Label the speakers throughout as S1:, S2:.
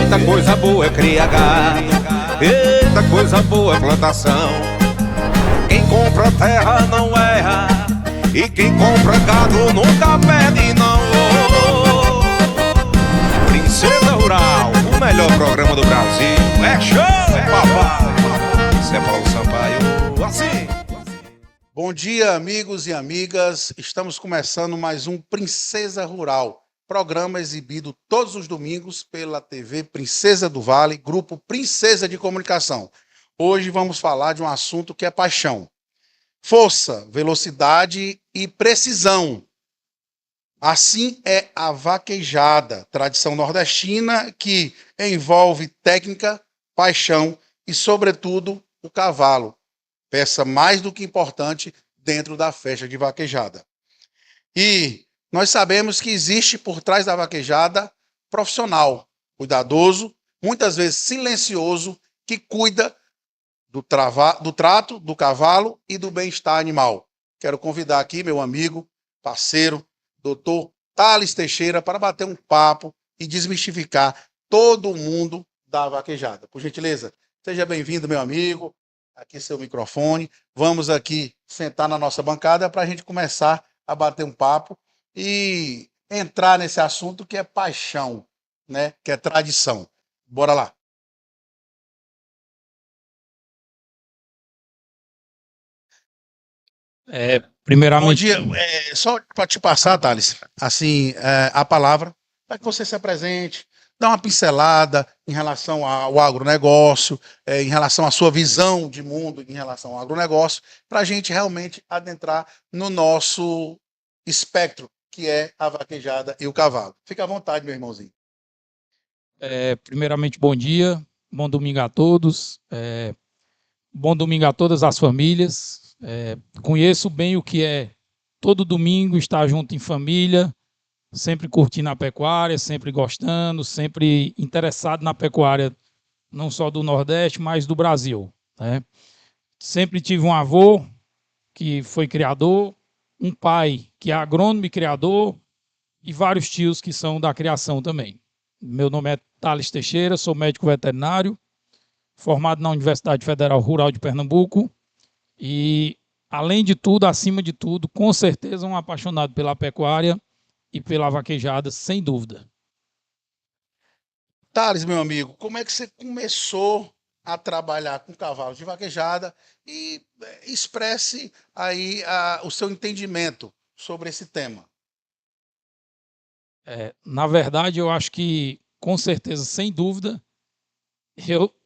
S1: Eita, coisa boa é criar gado, eita, coisa boa é plantação. Quem compra terra não erra, e quem compra gado nunca perde não. Princesa Rural, o melhor programa do Brasil. É show, papai. Isso é Paulo Sampaio, assim.
S2: Bom dia, amigos e amigas. Estamos começando mais um Princesa Rural, programa exibido todos os domingos pela TV Princesa do Vale, grupo Princesa de Comunicação. Hoje vamos falar de um assunto que é paixão. Força, velocidade e precisão. Assim é a vaquejada, tradição nordestina que envolve técnica, paixão e, sobretudo, o cavalo. Peça mais do que importante dentro da festa de vaquejada. E nós sabemos que existe por trás da vaquejada profissional, cuidadoso, muitas vezes silencioso, que cuida do trato do cavalo e do bem-estar animal. Quero convidar aqui meu amigo, parceiro, doutor Thales Teixeira, para bater um papo e desmistificar todo o mundo da vaquejada. Por gentileza, seja bem-vindo, meu amigo. Aqui seu microfone. Vamos aqui sentar na nossa bancada para a gente começar a bater um papo e entrar nesse assunto que é paixão, né? Que é tradição. Bora lá. Bom
S3: Primeiramente,
S2: dia. Só para te passar, Thales, assim, a palavra, para que você se apresente, dá uma pincelada em relação ao agronegócio, em relação à sua visão de mundo em relação ao agronegócio, para a gente realmente adentrar no nosso espectro, que é a vaquejada e o cavalo. Fica à vontade, meu irmãozinho.
S3: primeiramente, bom dia, bom domingo a todos, bom domingo a todas as famílias. Conheço bem o que é todo domingo estar junto em família, sempre curtindo a pecuária, sempre gostando, sempre interessado na pecuária, não só do Nordeste, mas do Brasil, né? Sempre tive um avô que foi criador, um pai que é agrônomo e criador, e vários tios que são da criação também. Meu nome é Thales Teixeira, sou médico veterinário, formado na Universidade Federal Rural de Pernambuco e, além de tudo, acima de tudo, com certeza um apaixonado pela pecuária e pela vaquejada, sem dúvida.
S2: Thales, meu amigo, como é que você começou a trabalhar com cavalos de vaquejada e expresse aí o seu entendimento sobre esse tema?
S3: Na verdade, eu acho que, com certeza, sem dúvida,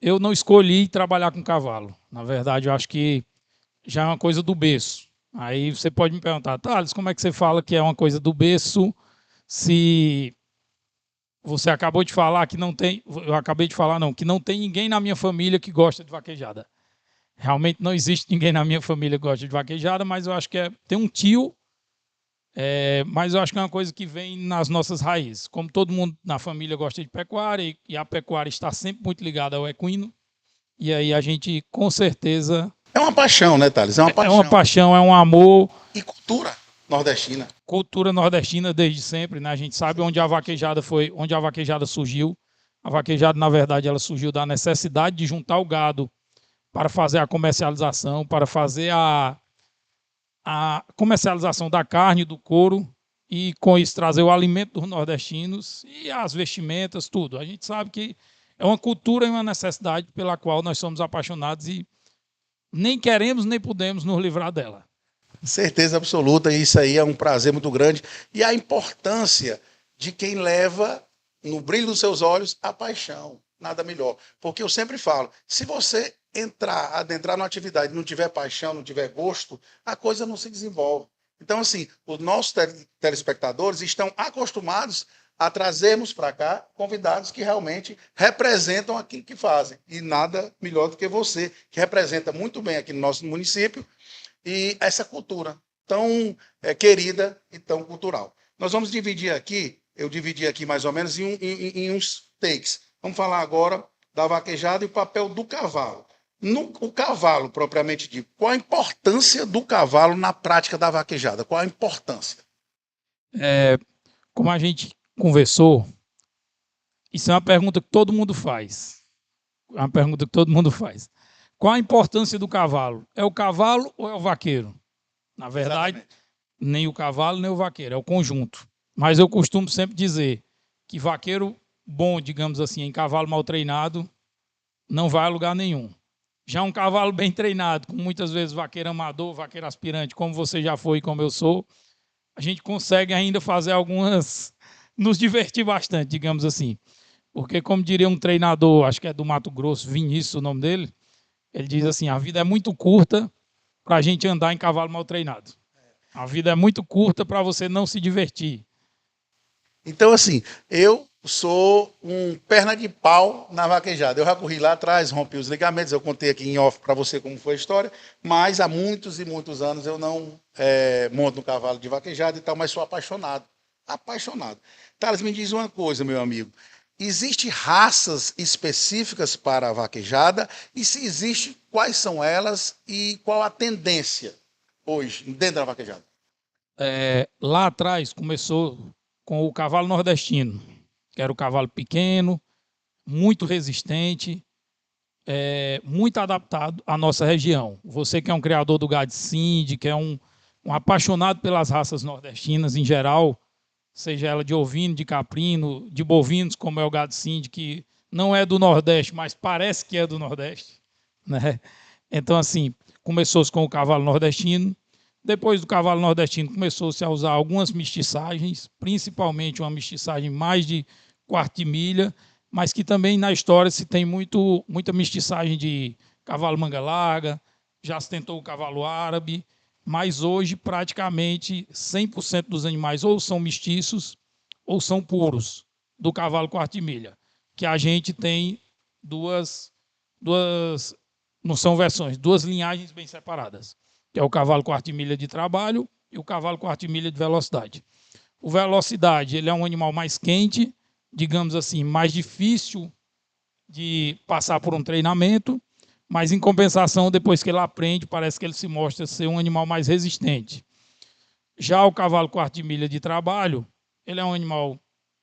S3: eu não escolhi trabalhar com cavalo. Na verdade, eu acho que já é uma coisa do berço. Aí você pode me perguntar, Thales, como é que você fala que é uma coisa do berço se você acabou de falar que não tem... Eu acabei de falar, não, que não tem ninguém na minha família que gosta de vaquejada. Realmente não existe ninguém na minha família que gosta de vaquejada, mas eu acho que tem um tio, mas eu acho que é uma coisa que vem nas nossas raízes. Como todo mundo na família gosta de pecuária e a pecuária está sempre muito ligada ao equino, e aí a gente, com certeza...
S2: É uma paixão, né, Thales? É uma paixão.
S3: É uma paixão, é um amor.
S2: E cultura nordestina.
S3: Cultura nordestina desde sempre, né? A gente sabe onde a vaquejada foi, onde a vaquejada surgiu. A vaquejada, na verdade, ela surgiu da necessidade de juntar o gado para fazer a comercialização, para fazer a comercialização da carne, do couro, e com isso trazer o alimento dos nordestinos e as vestimentas, tudo. A gente sabe que é uma cultura e uma necessidade pela qual nós somos apaixonados e nem queremos nem podemos nos livrar dela.
S2: Certeza absoluta, e isso aí é um prazer muito grande. E a importância de quem leva no brilho dos seus olhos a paixão, nada melhor. Porque eu sempre falo, se você adentrar numa atividade e não tiver paixão, não tiver gosto, a coisa não se desenvolve. Então, assim, os nossos telespectadores estão acostumados a trazermos para cá convidados que realmente representam aquilo que fazem. E nada melhor do que você, que representa muito bem aqui no nosso município e essa cultura tão querida e tão cultural. Nós vamos dividir aqui, eu dividi aqui mais ou menos em uns takes. Vamos falar agora da vaquejada e o papel do cavalo. O cavalo, propriamente dito, qual a importância do cavalo na prática da vaquejada? Qual a importância?
S3: Como a gente conversou, Isso é uma pergunta que todo mundo faz. É uma pergunta que todo mundo faz. Qual a importância do cavalo? É o cavalo ou é o vaqueiro? Na verdade, exatamente, nem o cavalo nem o vaqueiro, é o conjunto. Mas eu costumo sempre dizer que vaqueiro bom, digamos assim, em cavalo mal treinado, não vai a lugar nenhum. Já um cavalo bem treinado, com muitas vezes vaqueiro amador, vaqueiro aspirante, como você já foi e como eu sou, a gente consegue ainda fazer algumas... nos divertir bastante, digamos assim. Porque, como diria um treinador, acho que é do Mato Grosso, Vinícius, o nome dele, ele diz assim, a vida é muito curta para a gente andar em cavalo mal treinado. A vida é muito curta para você não se divertir.
S2: Então, assim, eu sou um perna de pau na vaquejada. Eu já corri lá atrás, rompi os ligamentos, eu contei aqui em off para você como foi a história, mas há muitos e muitos anos eu não monto no cavalo de vaquejada e tal, mas sou apaixonado. Apaixonado. Thales, me diz uma coisa, meu amigo. Existem raças específicas para a vaquejada? E se existe, quais são elas e qual a tendência hoje dentro da vaquejada?
S3: Lá atrás começou com o cavalo nordestino, que era o cavalo pequeno, muito resistente, muito adaptado à nossa região. Você que é um criador do gado Cindy, que é um apaixonado pelas raças nordestinas em geral, seja ela de ovino, de caprino, de bovinos, como é o gado Cindy, que não é do Nordeste, mas parece que é do Nordeste, né? Então, assim, começou-se com o cavalo nordestino. Depois do cavalo nordestino, começou-se a usar algumas mestiçagens, principalmente uma mestiçagem mais de quarto de milha, mas que também na história se tem muita mestiçagem de cavalo manga larga, já se tentou o cavalo árabe, mas hoje praticamente 100% dos animais ou são mestiços ou são puros do cavalo quarto de milha, que a gente tem duas não são versões, duas linhagens bem separadas, que é o cavalo quarto de milha de trabalho e o cavalo quarto de milha de velocidade. O velocidade, ele é um animal mais quente, digamos assim, mais difícil de passar por um treinamento, mas em compensação, depois que ele aprende, parece que ele se mostra ser um animal mais resistente. Já o cavalo quarto de milha de trabalho, ele é um animal,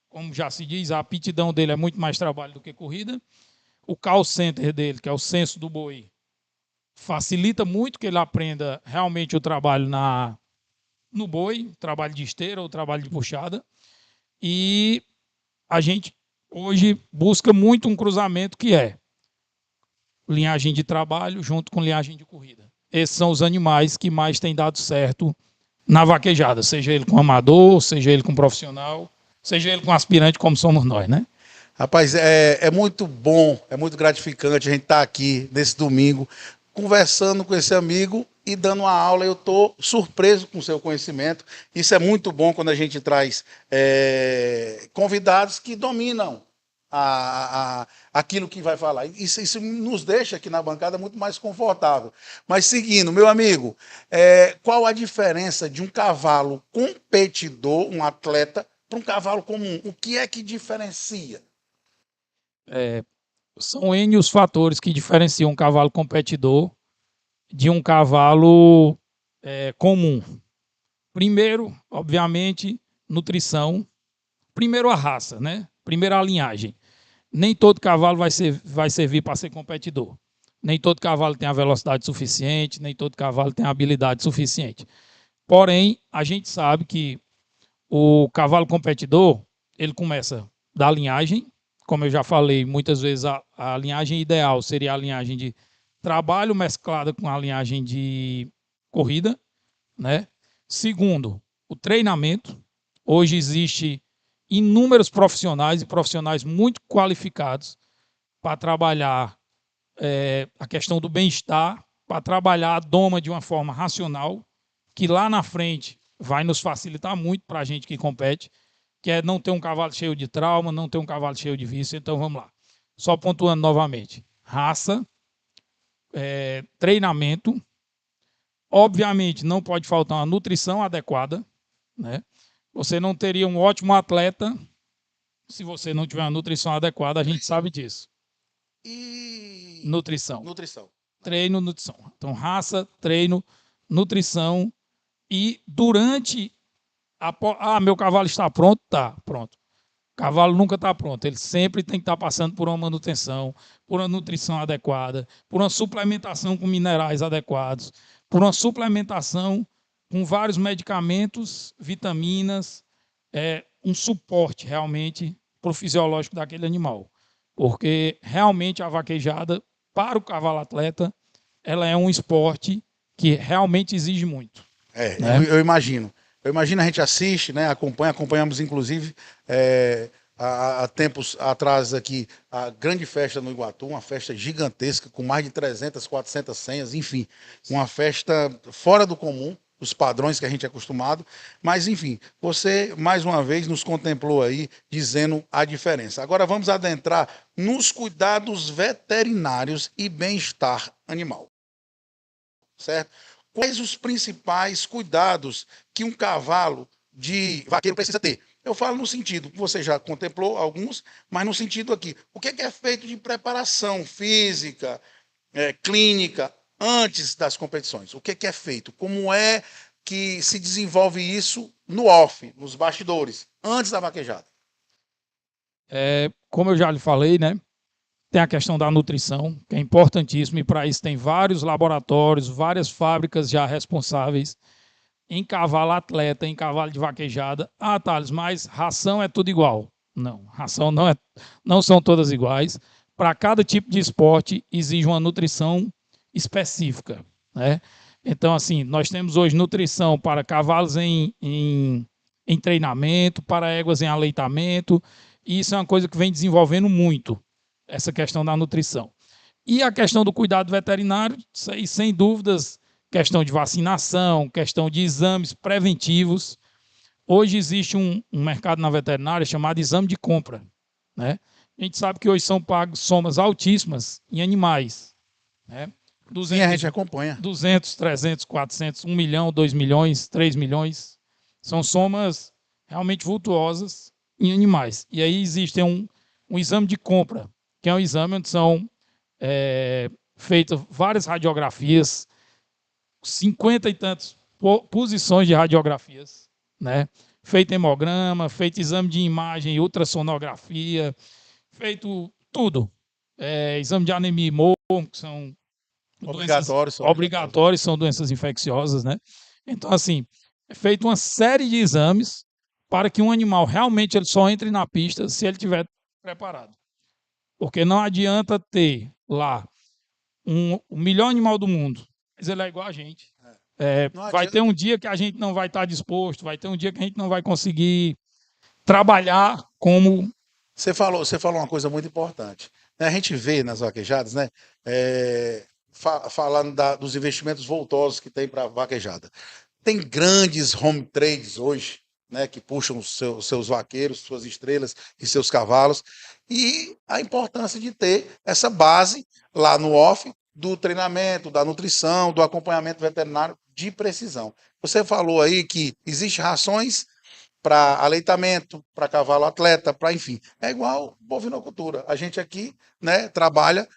S3: como já se diz, a aptidão dele é muito mais trabalho do que corrida. O call center dele, que é o senso do boi, facilita muito que ele aprenda realmente o trabalho no boi, trabalho de esteira ou trabalho de puxada. E a gente hoje busca muito um cruzamento que é linhagem de trabalho junto com linhagem de corrida. Esses são os animais que mais têm dado certo na vaquejada, seja ele com amador, seja ele com profissional, seja ele com aspirante, como somos nós, né?
S2: Rapaz, é muito bom, é muito gratificante a gente estar aqui nesse domingo, conversando com esse amigo e dando uma aula. Eu estou surpreso com o seu conhecimento. Isso é muito bom quando a gente traz convidados que dominam aquilo que vai falar. Isso nos deixa aqui na bancada muito mais confortável. Mas seguindo, meu amigo, qual a diferença de um cavalo competidor, um atleta, para um cavalo comum? O que é que diferencia?
S3: São N os fatores que diferenciam um cavalo competidor de um cavalo comum. Primeiro, obviamente, nutrição. Primeiro, a raça, né? Primeiro, a linhagem. Nem todo cavalo vai servir para ser competidor. Nem todo cavalo tem a velocidade suficiente, nem todo cavalo tem a habilidade suficiente. Porém, a gente sabe que o cavalo competidor, ele começa da linhagem. Como eu já falei, muitas vezes a linhagem ideal seria a linhagem de trabalho mesclada com a linhagem de corrida, né? Segundo, o treinamento. Hoje existe inúmeros profissionais e profissionais muito qualificados para trabalhar a questão do bem-estar, para trabalhar a doma de uma forma racional, que lá na frente vai nos facilitar muito para a gente que compete, que é não ter um cavalo cheio de trauma, não ter um cavalo cheio de vício. Então, vamos lá. Só pontuando novamente. Raça, treinamento. Obviamente, não pode faltar uma nutrição adequada, né? Você não teria um ótimo atleta se você não tiver uma nutrição adequada, a gente sabe disso.
S2: E
S3: nutrição.
S2: Nutrição.
S3: Treino, nutrição. Então, raça, treino, nutrição. E durante meu cavalo está pronto? Tá, pronto. cavalo nunca está pronto, ele sempre tem que estar passando por uma manutenção, por uma nutrição adequada, por uma suplementação com minerais adequados, por uma suplementação com vários medicamentos, vitaminas, um suporte realmente para o fisiológico daquele animal. Porque realmente a vaquejada, para o cavalo atleta, ela é um esporte que realmente exige muito. Né?
S2: Eu imagino. Eu imagino, a gente assiste, né, acompanhamos inclusive há tempos atrás aqui a grande festa no Iguatu, uma festa gigantesca com mais de 300, 400 senhas, enfim, uma festa fora do comum, os padrões que a gente é acostumado, mas enfim, você mais uma vez nos contemplou aí dizendo a diferença. Agora vamos adentrar nos cuidados veterinários e bem-estar animal, certo? Quais os principais cuidados que um cavalo de vaqueiro precisa ter? Eu falo no sentido, você já contemplou alguns, mas no sentido aqui, o que é feito de preparação física, clínica, antes das competições? O que é feito? Como é que se desenvolve isso no off, nos bastidores, antes da vaquejada?
S3: Como eu já lhe falei, né? Tem a questão da nutrição, que é importantíssimo, e para isso tem vários laboratórios, várias fábricas já responsáveis em cavalo atleta, em cavalo de vaquejada. Ah, Thales, mas ração é tudo igual. Não, ração não são todas iguais. Para cada tipo de esporte exige uma nutrição específica, né? Então, assim, nós temos hoje nutrição para cavalos em treinamento, para éguas em aleitamento, e isso é uma coisa que vem desenvolvendo muito, essa questão da nutrição. E a questão do cuidado veterinário, isso aí, sem dúvidas, questão de vacinação, questão de exames preventivos. Hoje existe um mercado na veterinária chamado exame de compra, né? A gente sabe que hoje são pagos somas altíssimas em animais, né?
S2: 200, a gente acompanha.
S3: 200, 300, 400, 1 milhão, 2 milhões, 3 milhões. São somas realmente vultuosas em animais. E aí existe um exame de compra, que é um exame onde são feitas várias radiografias, 50 e tantas posições de radiografias, né? Feito hemograma, feito exame de imagem, ultrassonografia, feito tudo. Exame de anemia hemorrágica, que são obrigatórios, são doenças infecciosas, né? Então, assim, é feita uma série de exames para que um animal realmente ele só entre na pista se ele estiver preparado. Porque não adianta ter lá o melhor animal do mundo, mas ele é igual a gente. Vai ter um dia que a gente não vai estar disposto, vai ter um dia que a gente não vai conseguir trabalhar como...
S2: Você falou uma coisa muito importante. A gente vê nas vaquejadas, né, falando dos investimentos voltosos que tem para a vaquejada. Tem grandes home trades hoje, né, que puxam os seus vaqueiros, suas estrelas e seus cavalos, e a importância de ter essa base lá no off do treinamento, da nutrição, do acompanhamento veterinário de precisão. Você falou aí que existem rações para aleitamento, para cavalo atleta, para enfim. É igual bovinocultura. A gente aqui, né, trabalha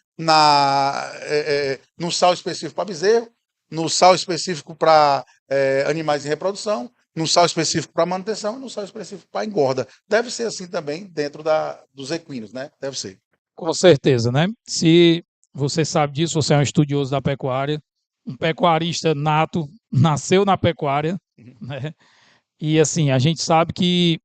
S2: no sal específico para bezerro, no sal específico para animais em reprodução, no sal específico para manutenção e no sal específico para engorda. Deve ser assim também dentro dos equinos, né? Deve ser.
S3: Com certeza, né? Se você sabe disso, você é um estudioso da pecuária, um pecuarista nato, nasceu na pecuária, né? E assim, a gente sabe que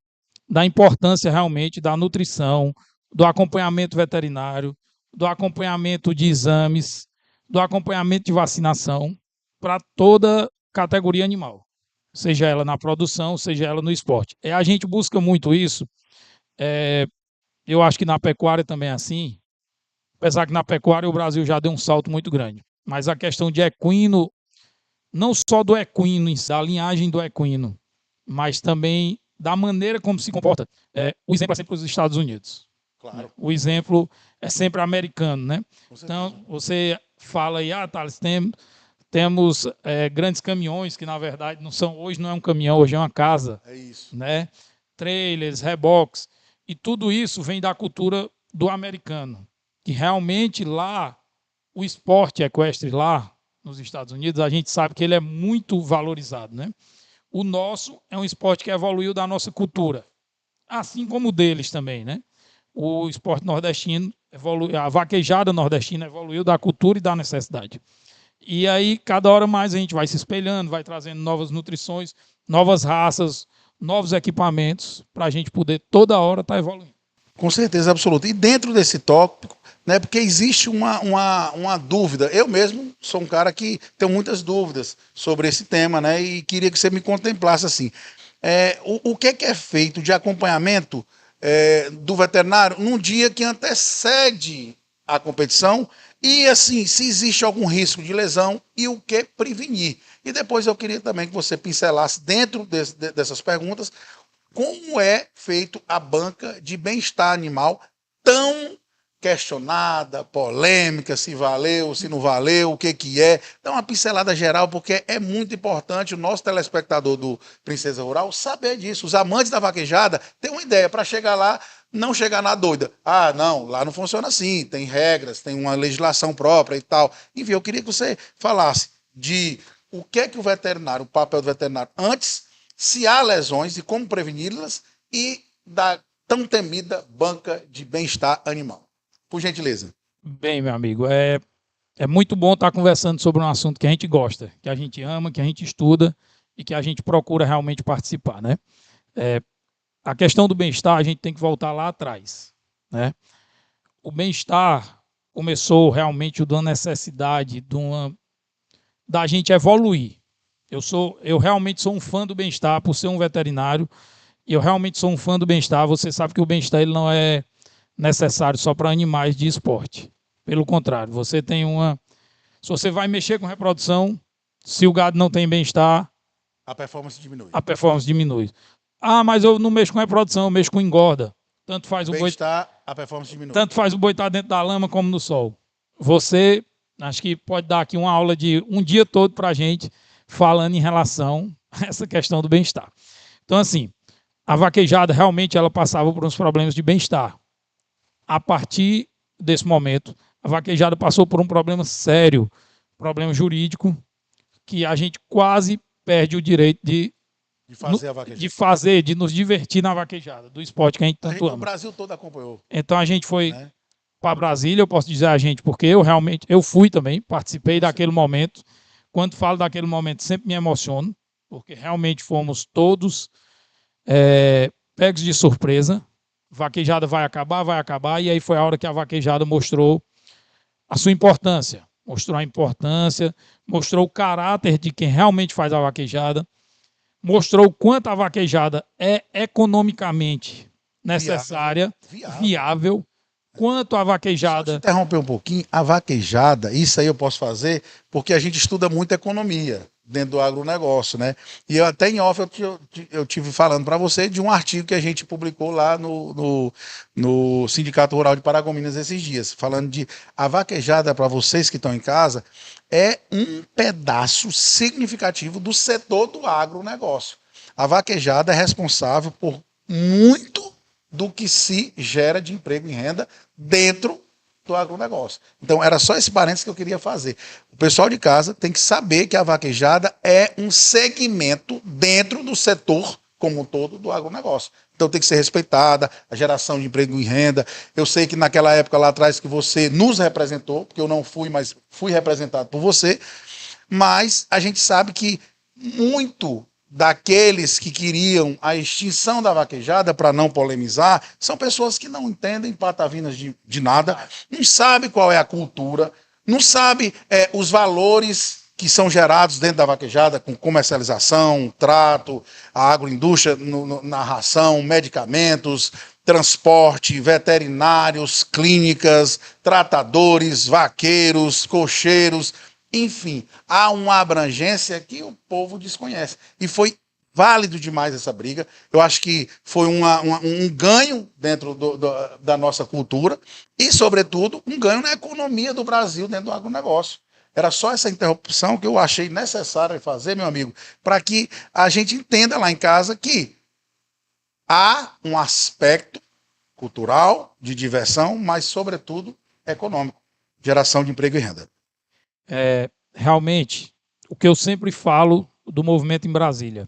S3: da importância realmente da nutrição, do acompanhamento veterinário, do acompanhamento de exames, do acompanhamento de vacinação para toda categoria animal, seja ela na produção, seja ela no esporte. A gente busca muito isso, eu acho que na pecuária também é assim, apesar que na pecuária o Brasil já deu um salto muito grande, mas a questão de equino, não só do equino, da linhagem do equino, mas também da maneira como se comporta. O exemplo é sempre os Estados Unidos.
S2: Claro.
S3: O exemplo é sempre americano, né? Então, você fala aí, Thales, temos grandes caminhões, que na verdade hoje não é um caminhão, hoje é uma casa.
S2: É isso.
S3: Né? Trailers, reboques, e tudo isso vem da cultura do americano, que realmente lá, o esporte equestre lá, nos Estados Unidos, a gente sabe que ele é muito valorizado, né? O nosso é um esporte que evoluiu da nossa cultura. assim como o deles também, né? O esporte nordestino evoluiu, a vaquejada nordestina evoluiu da cultura e da necessidade. E aí, cada hora mais a gente vai se espelhando, vai trazendo novas nutrições, novas raças, novos equipamentos, para a gente poder toda hora estar evoluindo.
S2: Com certeza absoluta. E dentro desse tópico, né, porque existe uma dúvida. Eu mesmo sou um cara que tenho muitas dúvidas sobre esse tema, né, e queria que você me contemplasse assim. O que é feito de acompanhamento do veterinário num dia que antecede a competição e, assim, se existe algum risco de lesão e o que prevenir. E depois eu queria também que você pincelasse dentro dessas perguntas como é feito a banca de bem-estar animal tão questionada, polêmica, se valeu, se não valeu, o que é. Dá uma pincelada geral, porque é muito importante o nosso telespectador do Princesa Rural saber disso. Os amantes da vaquejada têm uma ideia para chegar lá, não chegar na doida. Ah, não, lá não funciona assim, tem regras, tem uma legislação própria e tal. Enfim, eu queria que você falasse de o que é que o veterinário, o papel do veterinário antes, se há lesões e como preveni-las e da tão temida banca de bem-estar animal. Por gentileza.
S3: Bem, meu amigo, é muito bom estar conversando sobre um assunto que a gente gosta, que a gente ama, que a gente estuda e que a gente procura realmente participar, né? A questão do bem-estar, a gente tem que voltar lá atrás, né? O bem-estar começou realmente da necessidade da gente evoluir. Eu realmente sou um fã do bem-estar por ser um veterinário e eu realmente sou um fã do bem-estar. Você sabe que o bem-estar ele não é necessário só para animais de esporte. Pelo contrário, se você vai mexer com reprodução, se o gado não tem bem-estar,
S2: a performance diminui.
S3: A performance diminui. Ah, mas eu não mexo com reprodução, eu mexo com engorda. Tanto faz o boi estar,
S2: a performance diminui.
S3: Tanto faz o boi estar dentro da lama como no sol. Você, acho que pode dar aqui uma aula de um dia todo para a gente falando em relação a essa questão do bem-estar. Então, assim, a vaquejada realmente ela passava por uns problemas de bem-estar. A partir desse momento, a vaquejada passou por um problema sério, problema jurídico, que a gente quase perde o direito de
S2: fazer a vaquejada.
S3: De nos divertir na vaquejada, do esporte que a gente tanto ama.
S2: O Brasil todo acompanhou.
S3: Então a gente foi para Brasília, eu posso dizer a gente, porque eu fui também, participei daquele momento. Quando falo daquele momento, sempre me emociono, porque realmente fomos todos pegos de surpresa. Vaquejada vai acabar, e aí foi a hora que a vaquejada mostrou a sua importância, mostrou a importância, mostrou o caráter de quem realmente faz a vaquejada, mostrou o quanto a vaquejada é economicamente necessária, viável, quanto a vaquejada...
S2: Só te interromper um pouquinho, a vaquejada, isso aí eu posso fazer porque a gente estuda muito economia dentro do agronegócio, né? E eu até em off eu tive falando para você de um artigo que a gente publicou lá no Sindicato Rural de Paragominas esses dias, falando de a vaquejada, para vocês que estão em casa, é um pedaço significativo do setor do agronegócio. A vaquejada é responsável por muito do que se gera de emprego e renda dentro do agronegócio. Então, era só esse parênteses que eu queria fazer. O pessoal de casa tem que saber que a vaquejada é um segmento dentro do setor como um todo do agronegócio. Então, tem que ser respeitada a geração de emprego e renda. Eu sei que naquela época lá atrás que você nos representou, porque eu não fui, mas fui representado por você, mas a gente sabe que muito daqueles que queriam a extinção da vaquejada, para não polemizar, são pessoas que não entendem patavinas de nada, não sabem qual é a cultura, não sabem os valores que são gerados dentro da vaquejada, com comercialização, trato, a agroindústria na ração, medicamentos, transporte, veterinários, clínicas, tratadores, vaqueiros, cocheiros. Enfim, há uma abrangência que o povo desconhece. E foi válido demais essa briga. Eu acho que foi um ganho dentro da nossa cultura e, sobretudo, um ganho na economia do Brasil dentro do agronegócio. Era só essa interrupção que eu achei necessária fazer, meu amigo, para que a gente entenda lá em casa que há um aspecto cultural, de diversão, mas, sobretudo, econômico. Geração de emprego e renda.
S3: Realmente, o que eu sempre falo do movimento em Brasília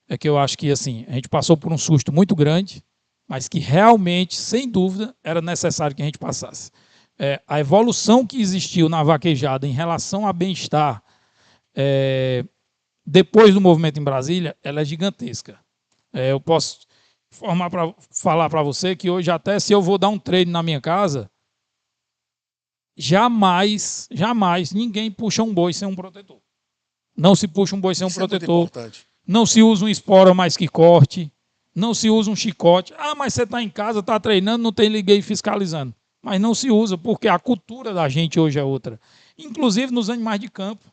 S3: é que eu acho que assim, a gente passou por um susto muito grande mas que realmente, sem dúvida, era necessário que a gente passasse. A evolução que existiu na vaquejada em relação a bem-estar depois do movimento em Brasília, ela é gigantesca. Eu posso falar para você que hoje, até se eu vou dar um treino na minha casa, jamais ninguém puxa um boi sem um protetor. Não se puxa um boi sem um protetor. Não se usa um espora mais que corte. Não se usa um chicote. Ah, mas você está em casa, está treinando, não tem ninguém fiscalizando. Mas não se usa, porque a cultura da gente hoje é outra. Inclusive nos animais de campo.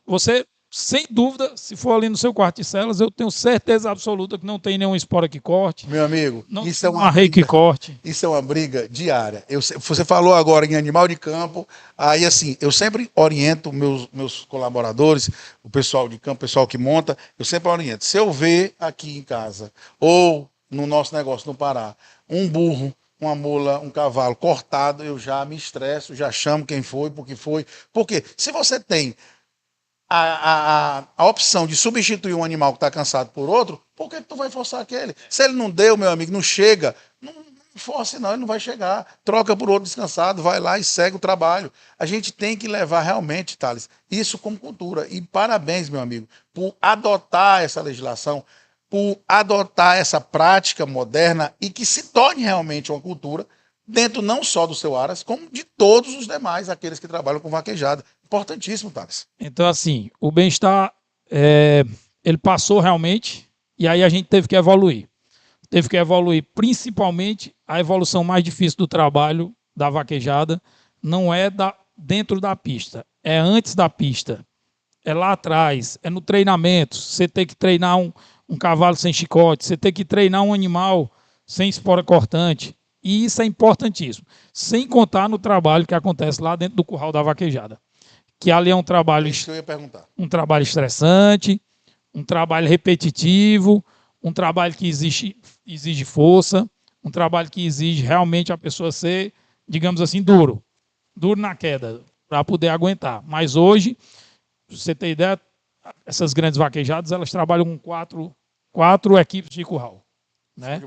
S3: Você, sem dúvida, se for ali no seu quarto de celas, eu tenho certeza absoluta que não tem nenhuma espora que corte.
S2: Meu amigo,
S3: não
S2: isso é
S3: uma arreio que corte.
S2: Isso é uma briga diária. Você falou agora em animal de campo, aí assim, eu sempre oriento meus colaboradores, o pessoal de campo, o pessoal que monta, eu sempre oriento. Se eu ver aqui em casa, ou no nosso negócio no Pará, um burro, uma mula, um cavalo cortado, eu já me estresso, já chamo quem foi, por que foi. Porque se você tem a opção de substituir um animal que está cansado por outro, por que tu vai forçar aquele? Se ele não deu, meu amigo, não chega, não force não, ele não vai chegar. Troca por outro descansado, vai lá e segue o trabalho. A gente tem que levar realmente, Thales, isso como cultura. E parabéns, meu amigo, por adotar essa legislação, por adotar essa prática moderna e que se torne realmente uma cultura dentro não só do seu Aras, como de todos os demais, aqueles que trabalham com vaquejada. Importantíssimo, Thales.
S3: Então, assim, o bem-estar, ele passou realmente, e aí a gente teve que evoluir. Teve que evoluir, principalmente, a evolução mais difícil do trabalho da vaquejada não é dentro da pista, é antes da pista, é lá atrás, é no treinamento. Você tem que treinar um cavalo sem chicote, você tem que treinar um animal sem espora cortante, e isso é importantíssimo, sem contar no trabalho que acontece lá dentro do curral da vaquejada, que ali é um trabalho, um trabalho estressante, um trabalho repetitivo, um trabalho que exige força, um trabalho que exige realmente a pessoa ser, digamos assim, duro na queda, para poder aguentar. Mas hoje, pra você ter ideia, essas grandes vaquejadas, elas trabalham com quatro equipes de curral, né?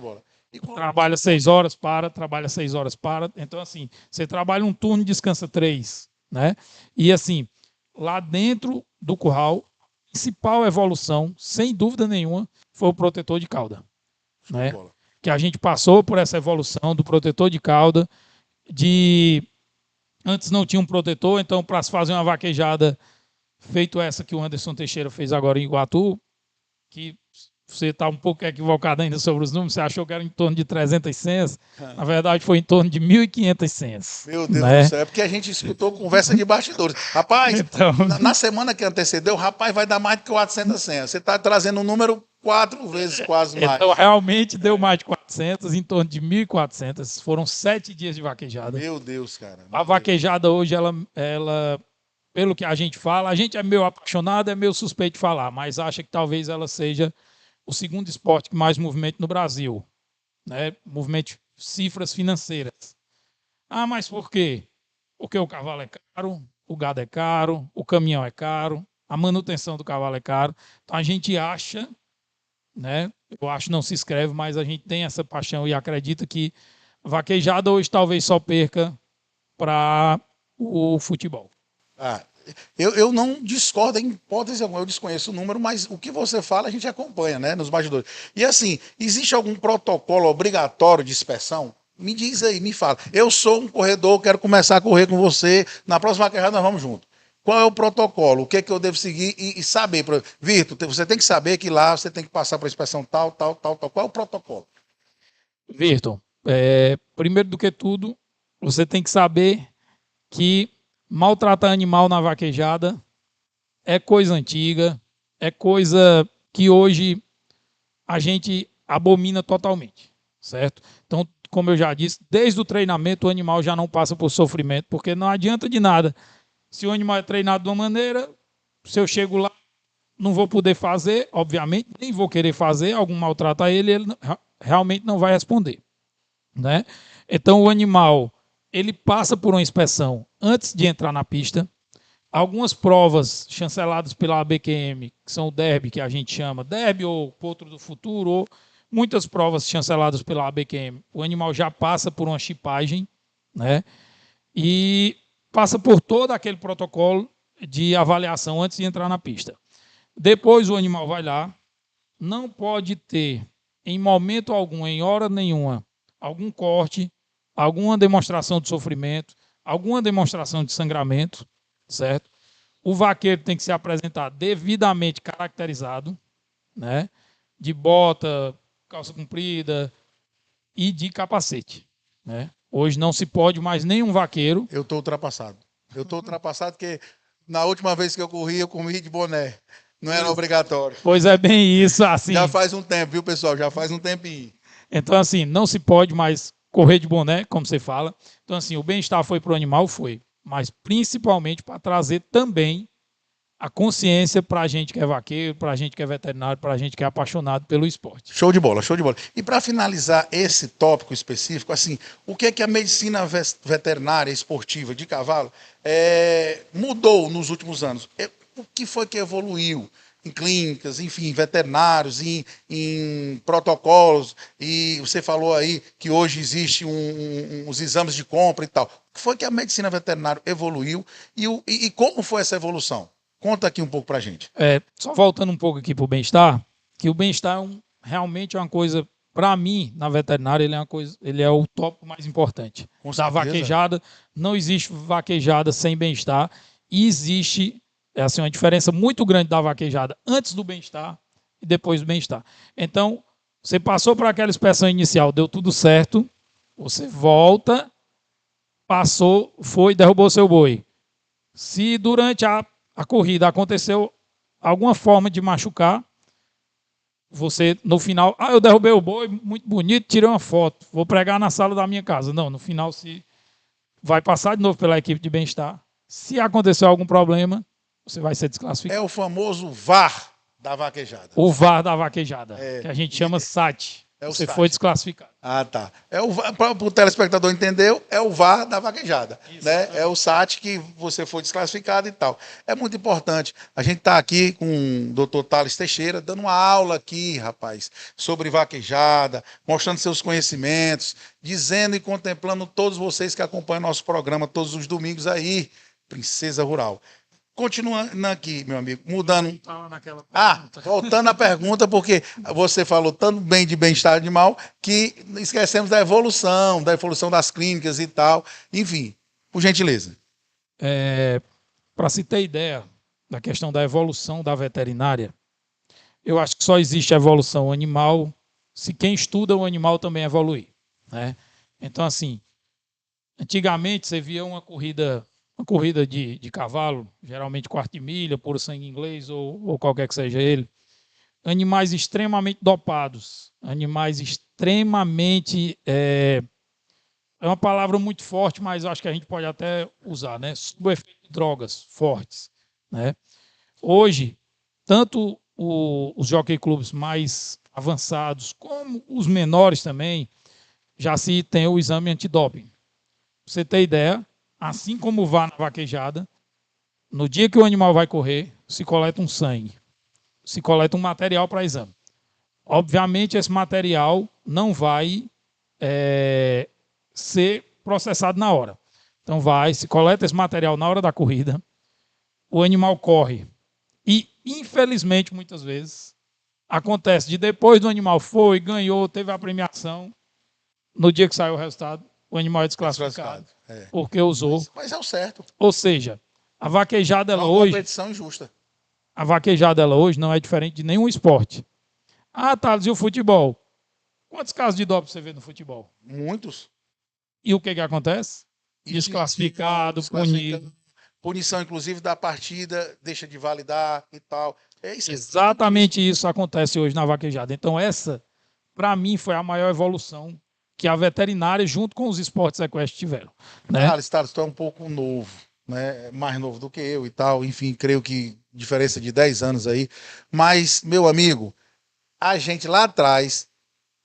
S3: Trabalha 6 horas, trabalha 6 horas, Então, assim, você trabalha um turno e descansa 3, né? E, assim, lá dentro do curral, a principal evolução, sem dúvida nenhuma, foi o protetor de cauda, né? Que a gente passou por essa evolução do protetor de cauda, antes não tinha um protetor, então, para se fazer uma vaquejada feito essa que o Anderson Teixeira fez agora em Iguatu, que você está um pouco equivocado ainda sobre os números, você achou que era em torno de 300 senhas, na verdade foi em torno de 1.500 senhas.
S2: Meu Deus do céu, é porque a gente escutou conversa de bastidores. Rapaz, então, na semana que antecedeu, rapaz, vai dar mais de 400 senhas. Você está trazendo um número 4 vezes quase mais.
S3: Então realmente deu mais de 400, em torno de 1.400. Foram 7 dias de vaquejada.
S2: Meu Deus, cara.
S3: A vaquejada hoje, ela, pelo que a gente fala, a gente é meio apaixonado, é meio suspeito de falar, mas acha que talvez ela seja o segundo esporte que mais movimenta no Brasil, né? Movimento cifras financeiras. Ah, mas por quê? Porque o cavalo é caro, o gado é caro, o caminhão é caro, a manutenção do cavalo é caro. Então a gente acha, né? Eu acho não se escreve, mas a gente tem essa paixão e acredita que a vaquejada hoje talvez só perca para o futebol.
S2: Eu não discordo em hipótese alguma, eu desconheço o número, mas o que você fala a gente acompanha, né, nos bastidores. E assim, existe algum protocolo obrigatório de inspeção? Me diz aí, me fala. Eu sou um corredor, quero começar a correr com você, na próxima vaquejada nós vamos junto. Qual é o protocolo? O que é que eu devo seguir e saber? Virto, você tem que saber que lá você tem que passar para a inspeção tal. Qual é o protocolo?
S3: Virto, primeiro do que tudo, você tem que saber que maltratar animal na vaquejada é coisa antiga, é coisa que hoje a gente abomina totalmente, certo? Então, como eu já disse, desde o treinamento o animal já não passa por sofrimento, porque não adianta de nada. Se o animal é treinado de uma maneira, se eu chego lá, não vou poder fazer, obviamente, nem vou querer fazer, algum maltrata ele realmente não vai responder, né? Então, o animal, ele passa por uma inspeção antes de entrar na pista. Algumas provas chanceladas pela ABQM, que são o derby, que a gente chama, derby ou potro do futuro, ou muitas provas chanceladas pela ABQM, o animal já passa por uma chipagem, né? E passa por todo aquele protocolo de avaliação antes de entrar na pista. Depois o animal vai lá, não pode ter, em momento algum, em hora nenhuma, algum corte, alguma demonstração de sofrimento, alguma demonstração de sangramento, certo? O vaqueiro tem que se apresentar devidamente caracterizado, né? De bota, calça comprida e de capacete, né? Hoje não se pode mais nenhum vaqueiro.
S2: Eu estou ultrapassado. Eu estou ultrapassado porque na última vez que eu corri de boné. Não era obrigatório.
S3: Pois é bem isso, assim.
S2: Já faz um tempo, viu, pessoal? Já faz um tempinho.
S3: Então, assim, não se pode mais correr de boné, como você fala. Então, assim, o bem-estar foi para o animal, foi. Mas principalmente para trazer também a consciência para a gente que é vaqueiro, para a gente que é veterinário, para a gente que é apaixonado pelo esporte.
S2: Show de bola, show de bola. E para finalizar esse tópico específico, assim, o que é que a medicina veterinária esportiva de cavalo mudou nos últimos anos? O que foi que evoluiu em clínicas, enfim, veterinários, em protocolos, e você falou aí que hoje existe uns exames de compra e tal. O que foi que a medicina veterinária evoluiu e como foi essa evolução? Conta aqui um pouco pra gente.
S3: Só voltando um pouco aqui para o bem-estar, que o bem-estar realmente é uma coisa, para mim, na veterinária, ele é o tópico mais importante. Da vaquejada, não existe vaquejada sem bem-estar, e existe assim, uma diferença muito grande da vaquejada antes do bem-estar e depois do bem-estar. Então, você passou por aquela inspeção inicial, deu tudo certo, você volta, passou, foi, derrubou seu boi. Se durante a corrida aconteceu alguma forma de machucar, você, no final, eu derrubei o boi, muito bonito, tirei uma foto, vou pregar na sala da minha casa. Não, no final, se vai passar de novo pela equipe de bem-estar. Se acontecer algum problema, você vai ser desclassificado.
S2: É o famoso VAR da vaquejada.
S3: O VAR da vaquejada, que a gente chama SAT. Você foi desclassificado.
S2: Ah, tá. Para o telespectador entender, é o VAR da vaquejada. Né? É o SAT que você foi desclassificado e tal. É muito importante. A gente está aqui com o Dr. Thales Teixeira, dando uma aula aqui, rapaz, sobre vaquejada, mostrando seus conhecimentos, dizendo e contemplando todos vocês que acompanham nosso programa todos os domingos aí, Princesa Rural. Continuando aqui, meu amigo, mudando. Voltando à pergunta, porque você falou tanto bem de bem-estar animal que esquecemos da evolução das clínicas e tal. Enfim, por gentileza.
S3: Para se ter ideia da questão da evolução da veterinária, eu acho que só existe a evolução animal se quem estuda o animal também evoluir, né? Então, assim, antigamente você via uma corrida de cavalo, geralmente quarto de milha, puro sangue inglês ou qualquer que seja ele, animais extremamente dopados, animais extremamente, é uma palavra muito forte, mas eu acho que a gente pode até usar, né? Sob o efeito de drogas fortes, né? Hoje, tanto os jockey clubs mais avançados, como os menores também, já se tem o exame antidoping. Pra você ter ideia, assim como vá na vaquejada, no dia que o animal vai correr, se coleta um sangue, se coleta um material para exame. Obviamente, esse material não vai ser processado na hora. Então, se coleta esse material na hora da corrida, o animal corre. E, infelizmente, muitas vezes, acontece de depois do animal ganhou, teve a premiação, no dia que saiu o resultado, o animal é desclassificado. Porque usou.
S2: Mas é o certo.
S3: Ou seja, a vaquejada ela
S2: hoje.
S3: Uma
S2: competição injusta.
S3: A vaquejada ela hoje não é diferente de nenhum esporte. Thales, e o futebol? Quantos casos de doping você vê no futebol?
S2: Muitos.
S3: E o que acontece? Desclassificado, punido.
S2: Punição, inclusive, da partida, deixa de validar e tal.
S3: Exatamente isso acontece hoje na vaquejada. Então, essa, para mim, foi a maior evolução que a veterinária, junto com os esportes equestres, tiveram. Né?
S2: Thales, tu é um pouco novo, né? Mais novo do que eu e tal. Enfim, creio que diferença de 10 anos aí. Mas, meu amigo, a gente lá atrás,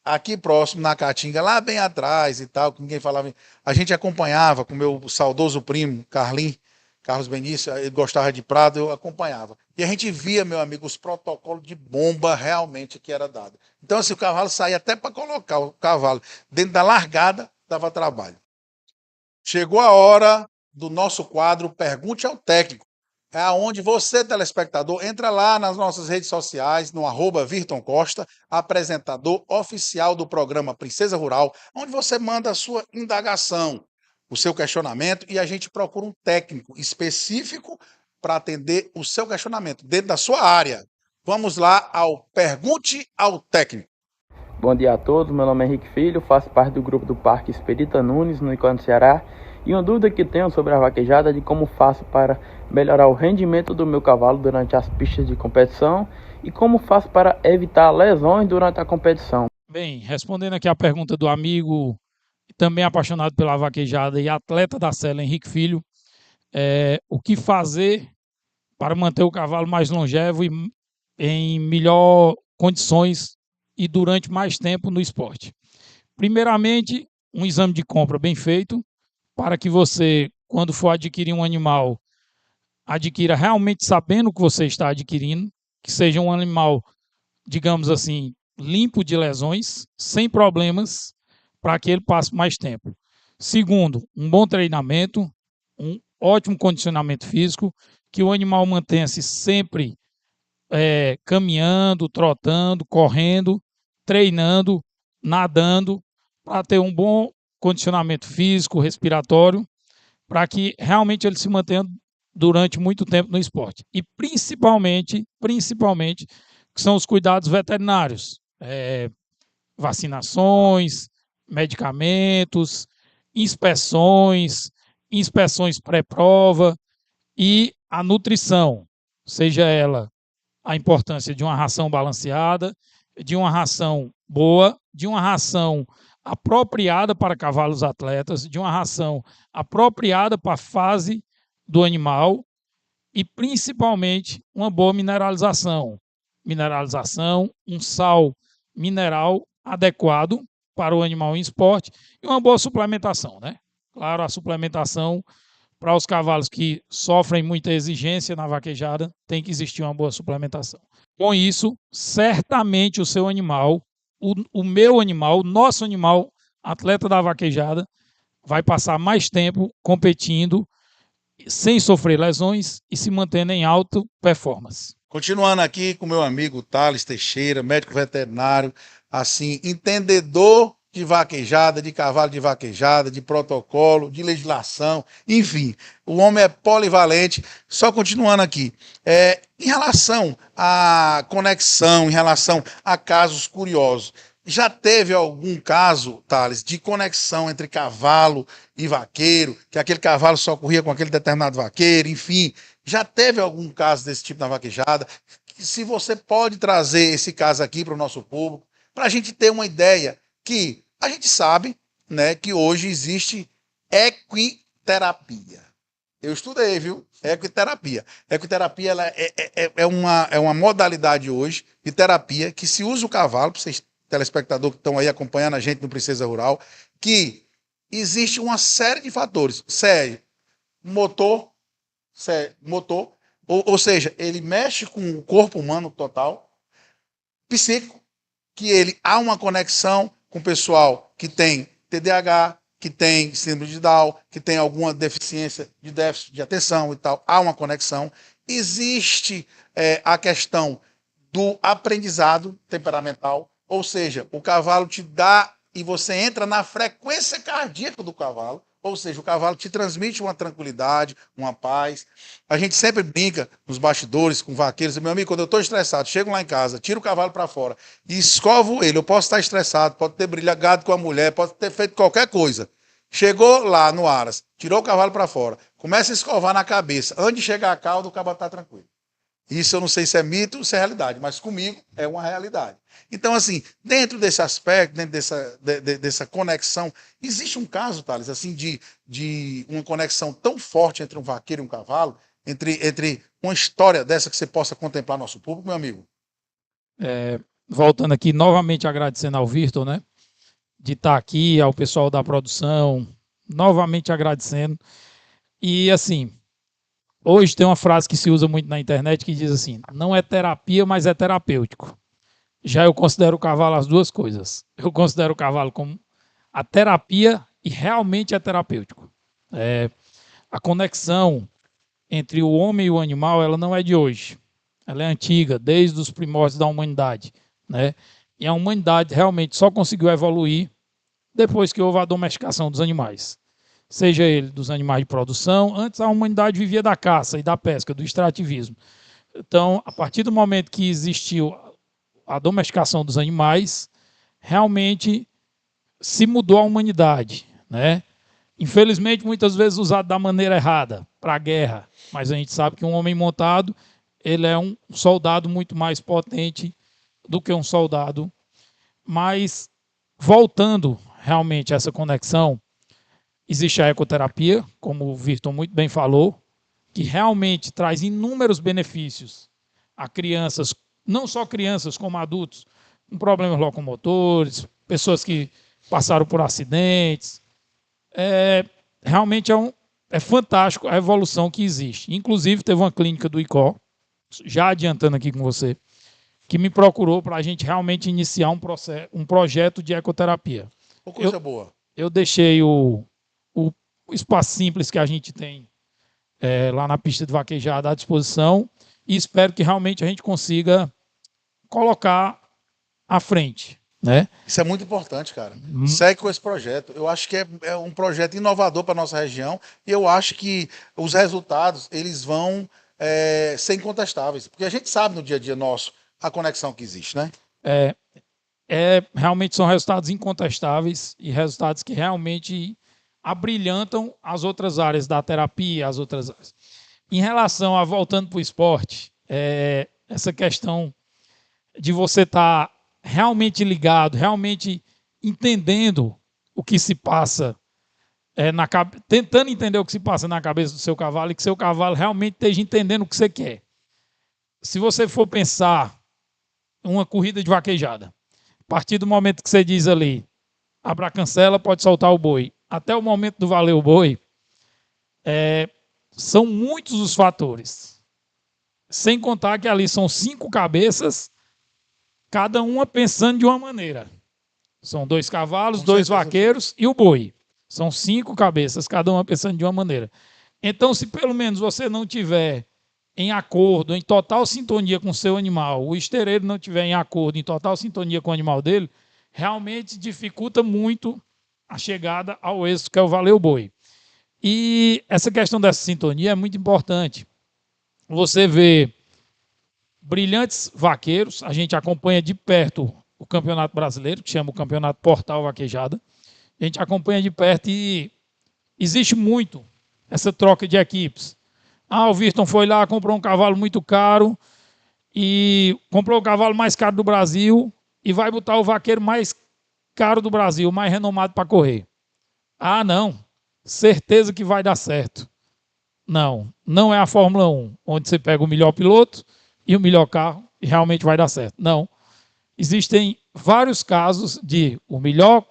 S2: aqui próximo, na Caatinga, lá bem atrás e tal, que ninguém falava, a gente acompanhava com meu saudoso primo, Carlos Benício, ele gostava de Prado, eu acompanhava. E a gente via, meu amigo, os protocolos de bomba realmente que era dado. Então, assim, o cavalo saía até para colocar o cavalo dentro da largada, dava trabalho. Chegou a hora do nosso quadro Pergunte ao Técnico. É onde você, telespectador, entra lá nas nossas redes sociais, no @Virton Costa, apresentador oficial do programa Princesa Rural, onde você manda a sua indagação, o seu questionamento, e a gente procura um técnico específico para atender o seu questionamento, dentro da sua área. Vamos lá ao Pergunte ao Técnico.
S4: Bom dia a todos, meu nome é Henrique Filho, faço parte do grupo do Parque Espírita Nunes, no Icano Ceará, e uma dúvida que tenho sobre a vaquejada é de como faço para melhorar o rendimento do meu cavalo durante as pistas de competição e como faço para evitar lesões durante a competição.
S3: Bem, respondendo aqui a pergunta do amigo, também apaixonado pela vaquejada e atleta da sela, Henrique Filho, o que fazer para manter o cavalo mais longevo e em melhor condições e durante mais tempo no esporte. Primeiramente, um exame de compra bem feito, para que você, quando for adquirir um animal, adquira realmente sabendo o que você está adquirindo, que seja um animal, digamos assim, limpo de lesões, sem problemas, para que ele passe mais tempo. Segundo, um bom treinamento, um ótimo condicionamento físico, que o animal mantenha-se sempre caminhando, trotando, correndo, treinando, nadando, para ter um bom condicionamento físico, respiratório, para que realmente ele se mantenha durante muito tempo no esporte. E principalmente, que são os cuidados veterinários, vacinações, medicamentos, inspeções pré-prova e a nutrição, seja ela a importância de uma ração balanceada, de uma ração boa, de uma ração apropriada para cavalos atletas, de uma ração apropriada para a fase do animal e principalmente uma boa mineralização. Um sal mineral adequado para o animal em esporte e uma boa suplementação, né? Claro, a suplementação para os cavalos que sofrem muita exigência na vaquejada, tem que existir uma boa suplementação. Com isso, certamente o seu animal, o meu animal, o nosso animal, atleta da vaquejada, vai passar mais tempo competindo sem sofrer lesões e se mantendo em alta performance.
S2: Continuando aqui com meu amigo Thales Teixeira, médico veterinário, assim, entendedor de vaquejada, de cavalo de vaquejada, de protocolo, de legislação, enfim, o homem é polivalente. Só continuando aqui, em relação à conexão, em relação a casos curiosos, já teve algum caso, Thales, de conexão entre cavalo e vaqueiro, que aquele cavalo só corria com aquele determinado vaqueiro, enfim, já teve algum caso desse tipo na vaquejada? Se você pode trazer esse caso aqui para o nosso público, para a gente ter uma ideia que a gente sabe, né, que hoje existe equiterapia. Eu estudei, viu? Equiterapia. Equiterapia ela é uma modalidade hoje de terapia que se usa o cavalo, para vocês telespectadores que estão aí acompanhando a gente no Princesa Rural, que existe uma série de fatores. Motor, ou seja, ele mexe com o corpo humano total, psíquico, que há uma conexão com o pessoal que tem TDAH, que tem síndrome de Down, que tem alguma deficiência de déficit de atenção e tal, há uma conexão. Existe a questão do aprendizado temperamental, ou seja, o cavalo te dá e você entra na frequência cardíaca do cavalo, ou seja, o cavalo te transmite uma tranquilidade, uma paz. A gente sempre brinca nos bastidores com vaqueiros. Meu amigo, quando eu estou estressado, chego lá em casa, tiro o cavalo para fora e escovo ele. Eu posso estar estressado, pode ter brigado com a mulher, pode ter feito qualquer coisa. Chegou lá no Aras, tirou o cavalo para fora, começa a escovar na cabeça. Antes de chegar a cauda, o cavalo está tranquilo. Isso eu não sei se é mito ou se é realidade, mas comigo é uma realidade. Então, assim, dentro desse aspecto, dentro dessa conexão, existe um caso, Thales, assim, de uma conexão tão forte entre um vaqueiro e um cavalo, entre uma história dessa que você possa contemplar nosso público, meu amigo?
S3: Voltando aqui, novamente agradecendo ao Virton, né, de estar aqui, ao pessoal da produção, novamente agradecendo. E, assim, Hoje tem uma frase que se usa muito na internet que diz assim: não é terapia, mas é terapêutico. Já eu considero o cavalo as duas coisas. Eu considero o cavalo como a terapia e realmente é terapêutico. A conexão entre o homem e o animal, ela não é de hoje. Ela é antiga, desde os primórdios da humanidade, né? E a humanidade realmente só conseguiu evoluir depois que houve a domesticação dos animais. Seja ele dos animais de produção, antes a humanidade vivia da caça e da pesca, do extrativismo. Então, a partir do momento que existiu a domesticação dos animais, realmente se mudou a humanidade, né? Infelizmente, muitas vezes usado da maneira errada, para a guerra. Mas a gente sabe que um homem montado, ele é um soldado muito mais potente do que um soldado. Mas, voltando realmente a essa conexão, existe a ecoterapia, como o Virton muito bem falou, que realmente traz inúmeros benefícios a crianças, não só crianças como adultos, com problemas locomotores, pessoas que passaram por acidentes. Realmente é fantástico a evolução que existe. Inclusive, teve uma clínica do ICO, já adiantando aqui com você, que me procurou para a gente realmente iniciar um projeto de ecoterapia.
S2: Coisa boa.
S3: Eu deixei o espaço simples que a gente tem lá na pista de vaquejada à disposição e espero que realmente a gente consiga colocar à frente. Né?
S2: Isso é muito importante, cara. Segue com esse projeto. Eu acho que é um projeto inovador para a nossa região e eu acho que os resultados eles vão ser incontestáveis, porque a gente sabe no dia a dia nosso a conexão que existe, né?
S3: Realmente são resultados incontestáveis e resultados que realmente abrilhantam as outras áreas da terapia, as outras áreas. Em relação a, voltando para o esporte, essa questão de você estar realmente ligado, realmente entendendo o que se passa, tentando entender o que se passa na cabeça do seu cavalo e que seu cavalo realmente esteja entendendo o que você quer. Se você for pensar uma corrida de vaquejada, a partir do momento que você diz ali, abra a cancela, pode soltar o boi, até o momento do valer o boi, são muitos os fatores. Sem contar que ali são 5 cabeças, cada uma pensando de uma maneira. São 2 cavalos, 2 vaqueiros e o boi. São 5 cabeças, cada uma pensando de uma maneira. Então, se pelo menos você não tiver em acordo, em total sintonia com o seu animal, o estereiro não tiver em acordo, em total sintonia com o animal dele, realmente dificulta muito a chegada ao êxito, que é o valer o boi. E essa questão dessa sintonia é muito importante. Você vê brilhantes vaqueiros, a gente acompanha de perto o Campeonato Brasileiro, que chama o Campeonato Portal Vaquejada. A gente acompanha de perto e existe muito essa troca de equipes. O Virton foi lá, comprou um cavalo muito caro e comprou o cavalo mais caro do Brasil e vai botar o vaqueiro mais caro do Brasil, mais renomado para correr. Não, certeza que vai dar certo. Não é a Fórmula 1, onde você pega o melhor piloto e o melhor carro e realmente vai dar certo. Não. Existem vários casos de o melhor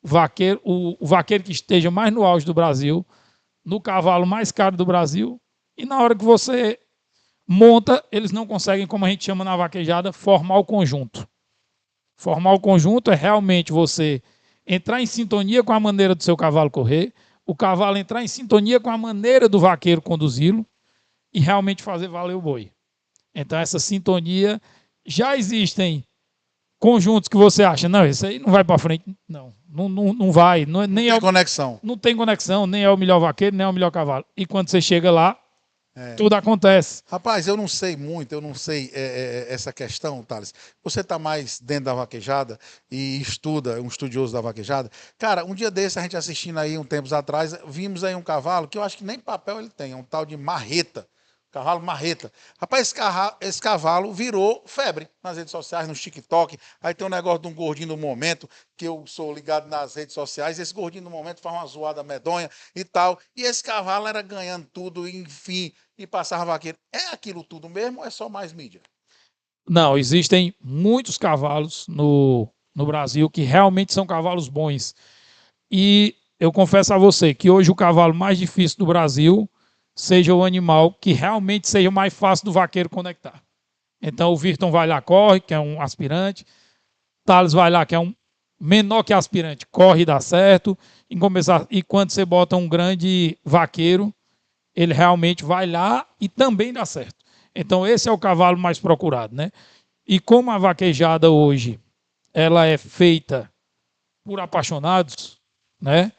S3: vaqueiro, o vaqueiro que esteja mais no auge do Brasil, no cavalo mais caro do Brasil, e na hora que você monta, eles não conseguem, como a gente chama na vaquejada, formar o conjunto. Formar o conjunto é realmente você entrar em sintonia com a maneira do seu cavalo correr, o cavalo entrar em sintonia com a maneira do vaqueiro conduzi-lo e realmente fazer valer o boi. Então, essa sintonia, já existem conjuntos que você acha, não, esse aí não vai para frente, não vai. Não tem
S2: conexão.
S3: Não tem conexão, nem é o melhor vaqueiro, nem é o melhor cavalo. E quando você chega lá, tudo acontece.
S2: Rapaz, eu não sei essa questão, Thales. Você está mais dentro da vaquejada e estuda, um estudioso da vaquejada. Cara, um dia desse, a gente assistindo aí, um tempos atrás, vimos aí um cavalo que eu acho que nem papel ele tem, é um tal de marreta. Cavalo marreta. Rapaz, esse cavalo virou febre nas redes sociais, no TikTok. Aí tem um negócio de um gordinho do momento, que eu sou ligado nas redes sociais. Esse gordinho do momento faz uma zoada medonha e tal. E esse cavalo era ganhando tudo, enfim, e passava vaqueiro. É aquilo tudo mesmo ou é só mais mídia?
S3: Não, existem muitos cavalos no Brasil que realmente são cavalos bons. E eu confesso a você que hoje o cavalo mais difícil do Brasil seja o animal que realmente seja mais fácil do vaqueiro conectar. Então o Virton vai lá, corre, que é um aspirante. Thales vai lá, que é um menor que aspirante, corre e dá certo. E quando você bota um grande vaqueiro, ele realmente vai lá e também dá certo. Então esse é o cavalo mais procurado, né? E como a vaquejada hoje, ela é feita por apaixonados, né?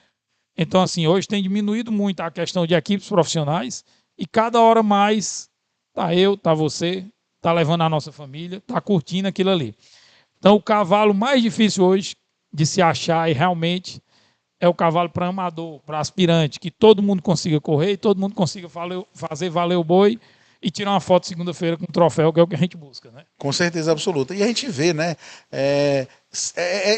S3: Então assim, hoje tem diminuído muito a questão de equipes profissionais e cada hora mais tá eu, tá você, tá levando a nossa família, tá curtindo aquilo ali. Então o cavalo mais difícil hoje de se achar e realmente é o cavalo para amador, para aspirante, que todo mundo consiga correr e todo mundo consiga fazer valer o boi e tirar uma foto segunda-feira com um troféu, que é o que a gente busca, né?
S2: Com certeza absoluta. E a gente vê, né?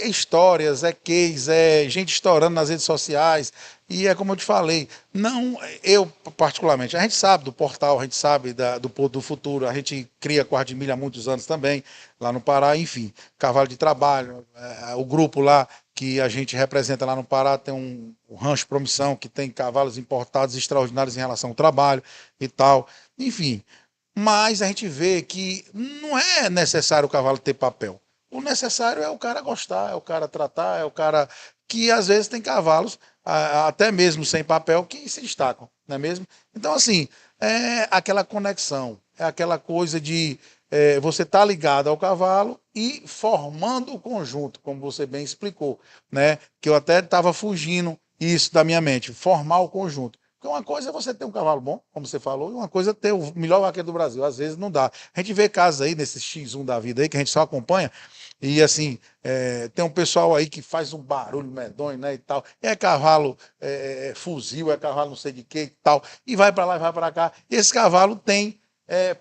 S2: Histórias, case, gente estourando nas redes sociais. E é como eu te falei, não, eu particularmente, a gente sabe do portal, a gente sabe do Porto do Futuro, a gente cria quarto de milha há muitos anos também, lá no Pará, enfim, cavalo de trabalho, o grupo lá que a gente representa lá no Pará tem um Rancho Promissão, que tem cavalos importados extraordinários em relação ao trabalho e tal, enfim. Mas a gente vê que não é necessário o cavalo ter papel. O necessário é o cara gostar, é o cara tratar, é o cara que às vezes tem cavalos, até mesmo sem papel, que se destacam, não é mesmo? Então, assim, é aquela conexão, é aquela coisa de você estar ligado ao cavalo e formando o conjunto, como você bem explicou, né? Que eu até estava fugindo isso da minha mente, formar o conjunto. Porque uma coisa é você ter um cavalo bom, como você falou, e uma coisa é ter o melhor vaqueiro do Brasil. Às vezes não dá. A gente vê casos aí, nesse X1 da vida aí, que a gente só acompanha, e assim, tem um pessoal aí que faz um barulho medonho, né, e tal. É cavalo fuzil, é cavalo não sei de que e tal. E vai para lá e vai para cá. E esse cavalo tem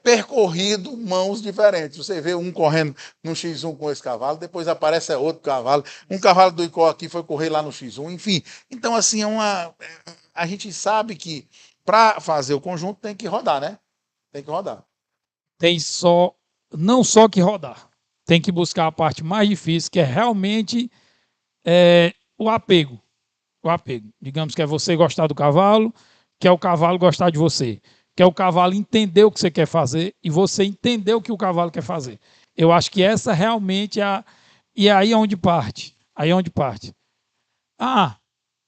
S2: percorrido mãos diferentes. Você vê um correndo no X1 com esse cavalo, depois aparece outro cavalo. Um cavalo do Icó aqui foi correr lá no X1, enfim. Então, assim, a gente sabe que para fazer o conjunto tem que rodar, né? Tem que rodar.
S3: Não só que rodar, tem que buscar a parte mais difícil, que é realmente o apego. O apego. Digamos que é você gostar do cavalo, que é o cavalo gostar de você, que é o cavalo entender o que você quer fazer e você entender o que o cavalo quer fazer. Eu acho que essa realmente é e aí é onde parte. Aí é onde parte.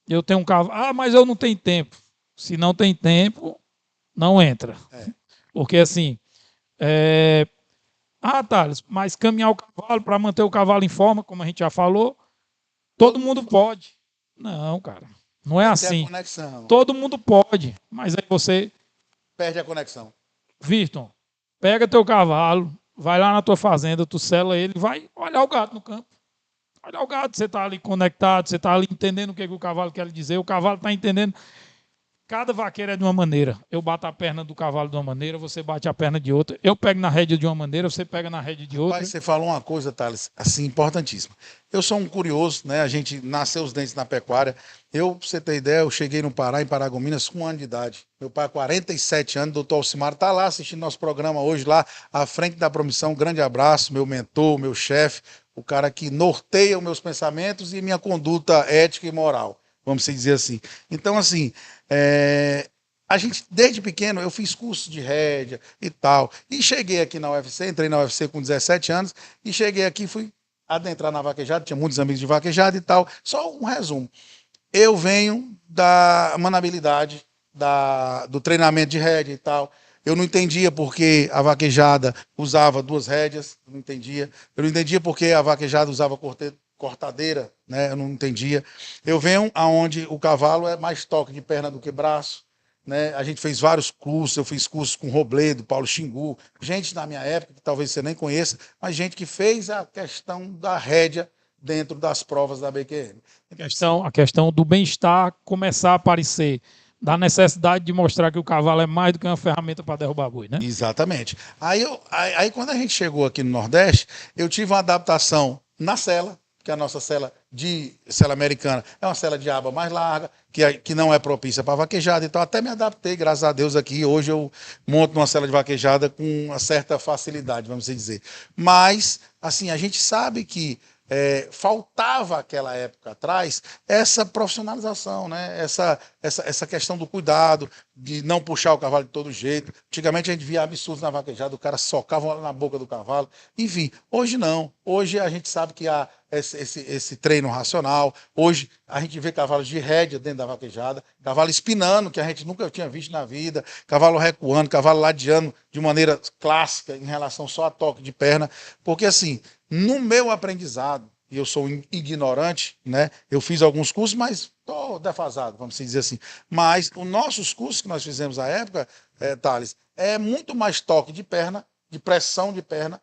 S3: Eu tenho um cavalo. Mas eu não tenho tempo. Se não tem tempo, não entra. Porque assim, Thales, mas caminhar o cavalo para manter o cavalo em forma, como a gente já falou, todo mundo pode. Não, cara. Não é assim. Todo mundo pode, mas aí você
S2: perde a conexão.
S3: Virton, pega teu cavalo, vai lá na tua fazenda, tu sela ele, vai olhar o gado no campo. Olha o gado, você está ali conectado, você está ali entendendo o que o cavalo quer lhe dizer, o cavalo está entendendo. Cada vaqueiro é de uma maneira. Eu bato a perna do cavalo de uma maneira, você bate a perna de outra. Eu pego na rédea de uma maneira, você pega na rédea de outra.
S2: Mas você falou uma coisa, Thales, assim, importantíssima. Eu sou um curioso, né? A gente nasceu os dentes na pecuária. Pra você ter ideia, eu cheguei no Pará, em Paragominas, com 1 ano de idade. Meu pai, 47 anos, doutor Alcimar, está lá assistindo nosso programa hoje, lá à frente da Promissão. Um grande abraço, meu mentor, meu chefe, o cara que norteia os meus pensamentos e minha conduta ética e moral, vamos dizer assim. Então, assim, a gente, desde pequeno, eu fiz curso de rédea e tal, e cheguei aqui na UFC, entrei na UFC com 17 anos, e cheguei aqui, fui adentrar na vaquejada, tinha muitos amigos de vaquejada e tal. Só um resumo. Eu venho da manabilidade, do treinamento de rédea e tal. Eu não entendia porque a vaquejada usava 2 rédeas, não entendia. Eu não entendia porque a vaquejada usava cortadeira, né? Eu não entendia. Eu venho aonde o cavalo é mais toque de perna do que braço, né? A gente fez vários cursos, eu fiz cursos com Robledo, Paulo Xingu, gente na minha época, que talvez você nem conheça, mas gente que fez a questão da rédea dentro das provas da BQM.
S3: A questão do bem-estar começar a aparecer, da necessidade de mostrar que o cavalo é mais do que uma ferramenta para derrubar boi, né?
S2: Exatamente. Aí quando a gente chegou aqui no Nordeste, eu tive uma adaptação na sela, que a nossa sela americana é uma sela de aba mais larga, que não é propícia para vaquejada, então até me adaptei, graças a Deus, aqui. Hoje eu monto uma sela de vaquejada com uma certa facilidade, vamos dizer. Mas, assim, a gente sabe que faltava aquela época atrás essa profissionalização, né? Essa questão do cuidado, de não puxar o cavalo de todo jeito. Antigamente a gente via absurdos na vaquejada, o cara socava na boca do cavalo. Enfim, hoje não. Hoje a gente sabe que há esse treino racional. Hoje a gente vê cavalos de rédea dentro da vaquejada, cavalo espinando, que a gente nunca tinha visto na vida, cavalo recuando, cavalo ladeando de maneira clássica em relação só a toque de perna. Porque assim, no meu aprendizado, e eu sou ignorante, né? Eu fiz alguns cursos, mas estou defasado, vamos dizer assim. Mas os nossos cursos que nós fizemos à época, Thales, é muito mais toque de perna, de pressão de perna.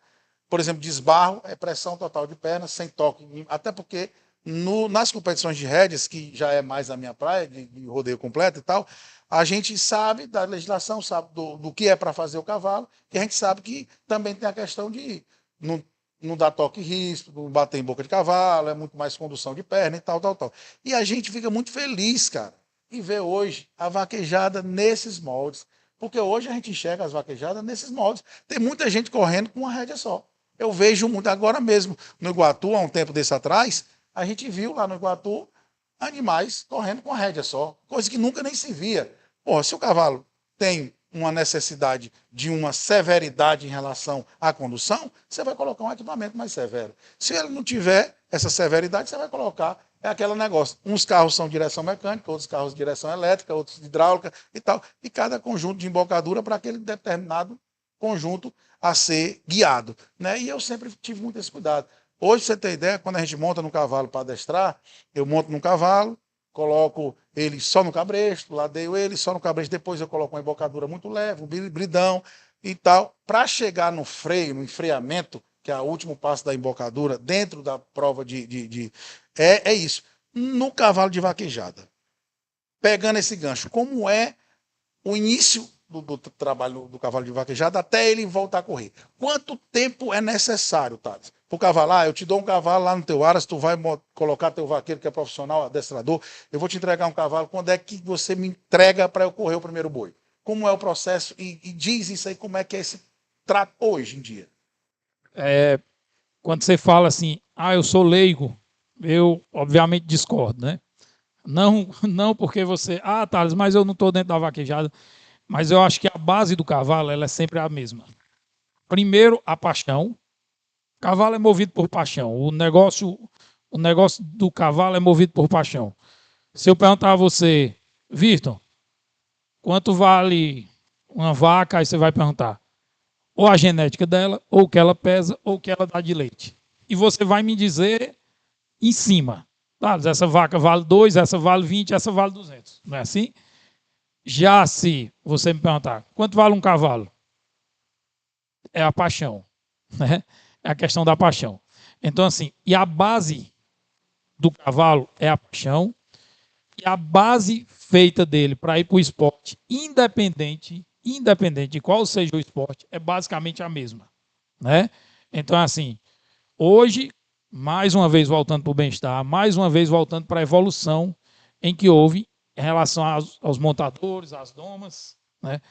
S2: Por exemplo, desbarro é pressão total de perna, sem toque. Até porque nas competições de rédeas, que já é mais a minha praia, de rodeio completo e tal, a gente sabe da legislação, sabe do que é para fazer o cavalo, e a gente sabe que também tem a questão de não dar toque risco, não bater em boca de cavalo, é muito mais condução de perna e tal. E a gente fica muito feliz, cara, em ver hoje a vaquejada nesses moldes, porque hoje a gente enxerga as vaquejadas nesses moldes. Tem muita gente correndo com uma rédea só. Eu vejo muito, agora mesmo no Iguatu, há um tempo desse atrás, a gente viu lá no Iguatu animais correndo com a rédea só, coisa que nunca nem se via. Porra, se o cavalo tem uma necessidade de uma severidade em relação à condução, você vai colocar um equipamento mais severo. Se ele não tiver essa severidade, você vai colocar aquele negócio. Uns carros são direção mecânica, outros carros direção elétrica, outros hidráulica e tal. E cada conjunto de embocadura para aquele determinado conjunto a ser guiado, né? E eu sempre tive muito esse cuidado. Hoje, você tem ideia, quando a gente monta no cavalo para adestrar, eu monto no cavalo, coloco ele só no cabresto, ladeio ele só no cabresto, depois eu coloco uma embocadura muito leve, um bridão e tal, para chegar no freio, no enfreamento, que é o último passo da embocadura, dentro da prova é isso. No cavalo de vaquejada, pegando esse gancho, como é o início do trabalho do cavalo de vaquejada até ele voltar a correr? Quanto tempo é necessário, Thales? Para o cavalo, eu te dou um cavalo lá no teu aras, tu vai colocar teu vaqueiro que é profissional, adestrador, eu vou te entregar um cavalo, quando é que você me entrega para eu correr o primeiro boi? Como é o processo? E diz isso aí, como é que é esse trato hoje em dia?
S3: Quando você fala assim, eu sou leigo, eu obviamente discordo, né? Não porque você, Thales, mas eu não estou dentro da vaquejada, mas eu acho que a base do cavalo ela é sempre a mesma. Primeiro, a paixão. O cavalo é movido por paixão. O negócio do cavalo é movido por paixão. Se eu perguntar a você, Vitor, quanto vale uma vaca? Aí você vai perguntar ou a genética dela, ou o que ela pesa, ou o que ela dá de leite. E você vai me dizer em cima. Essa vaca vale 2, essa vale 20, essa vale 200. Não é assim? Já se você me perguntar, quanto vale um cavalo? É a paixão, né? É a questão da paixão. Então, assim, e a base do cavalo é a paixão, e a base feita dele para ir para o esporte, independente de qual seja o esporte, é basicamente a mesma, né? Então, assim, hoje, mais uma vez voltando para o bem-estar, mais uma vez voltando para a evolução em que houve em relação aos montadores, às domas, né? Pra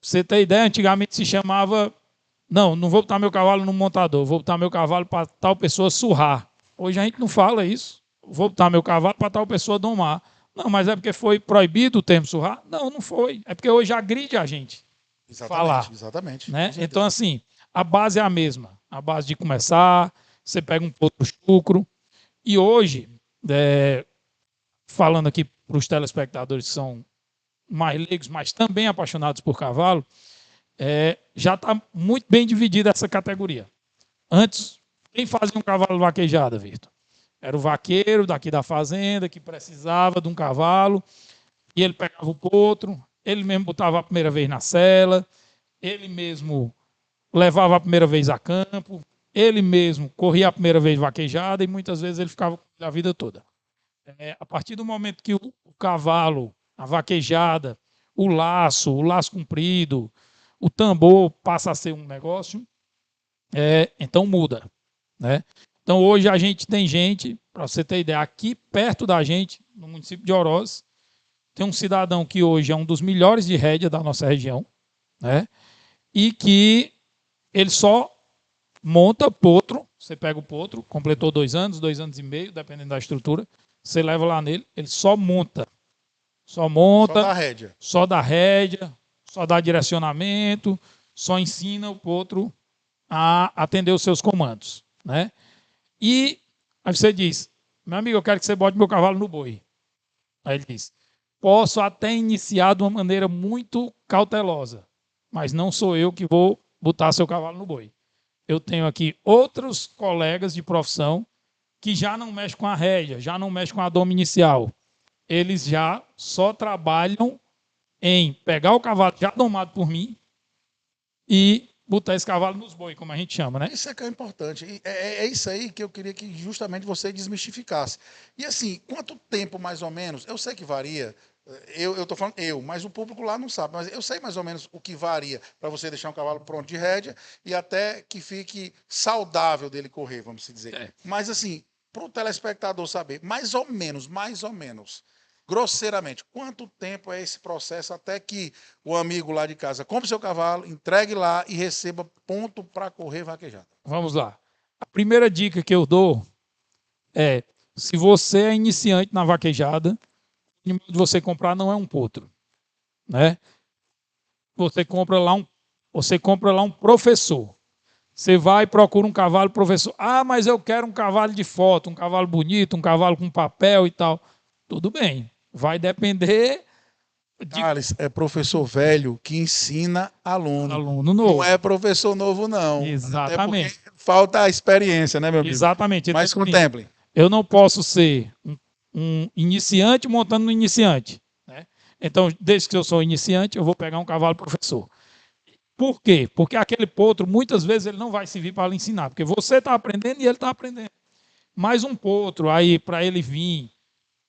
S3: você ter ideia, antigamente se chamava, não vou botar meu cavalo no montador, vou botar meu cavalo para tal pessoa surrar. Hoje a gente não fala isso, vou botar meu cavalo para tal pessoa domar. Não, mas é porque foi proibido o termo surrar? Não foi. É porque hoje agride a gente falar.
S2: Exatamente.
S3: Né? Então, assim, a base é a mesma. A base de começar, você pega um potro chucro. E hoje, falando aqui para os telespectadores que são mais leigos, mas também apaixonados por cavalo, já está muito bem dividida essa categoria. Antes, quem fazia um cavalo vaquejada, Vitor? Era o vaqueiro daqui da fazenda que precisava de um cavalo e ele pegava o potro, ele mesmo botava a primeira vez na sela, ele mesmo levava a primeira vez a campo, ele mesmo corria a primeira vez vaquejada e muitas vezes ele ficava a vida toda. A partir do momento que o cavalo, a vaquejada, o laço comprido, o tambor passa a ser um negócio, então muda, né? Então, hoje a gente tem gente, para você ter ideia, aqui perto da gente, no município de Oroz, tem um cidadão que hoje é um dos melhores de rédea da nossa região, né? E que ele só monta potro, você pega o potro, completou 2 anos, 2 anos e meio, dependendo da estrutura, você leva lá nele, ele só monta. Só monta, só dá rédea, só dá direcionamento, só ensina o potro a atender os seus comandos, né? E aí você diz, meu amigo, eu quero que você bote meu cavalo no boi. Aí ele diz, posso até iniciar de uma maneira muito cautelosa, mas não sou eu que vou botar seu cavalo no boi. Eu tenho aqui outros colegas de profissão que já não mexem com a rédea, já não mexem com a doma inicial. Eles já só trabalham em pegar o cavalo já domado por mim e botar esse cavalo nos bois, como a gente chama, né?
S2: Isso é que é importante. É isso aí que eu queria que justamente você desmistificasse. E assim, quanto tempo mais ou menos? Eu sei que varia. Eu estou falando mas o público lá não sabe. Mas eu sei mais ou menos o que varia para você deixar um cavalo pronto de rédea e até que fique saudável dele correr, vamos dizer. É. Mas assim, para o telespectador saber, mais ou menos, grosseiramente, quanto tempo é esse processo até que o amigo lá de casa compre seu cavalo, entregue lá e receba ponto para correr vaquejada?
S3: Vamos lá. A primeira dica que eu dou é, se você é iniciante na vaquejada, o animal de você comprar não é um potro, né? Você compra lá um professor. Você vai e procura um cavalo professor. Ah, mas eu quero um cavalo de foto, um cavalo bonito, um cavalo com papel e tal. Tudo bem. Vai depender
S2: de... Carlos, é professor velho que ensina aluno.
S3: Aluno novo.
S2: Não é professor novo, não.
S3: Exatamente.
S2: Até falta a experiência, né, meu amigo?
S3: Exatamente.
S2: Mas então, contemplem.
S3: Eu não posso ser um iniciante montando no iniciante, né? Então, desde que eu sou iniciante, eu vou pegar um cavalo professor. Por quê? Porque aquele potro, muitas vezes, ele não vai servir para lhe ensinar. Porque você está aprendendo e ele está aprendendo. Mais um potro aí, para ele vir...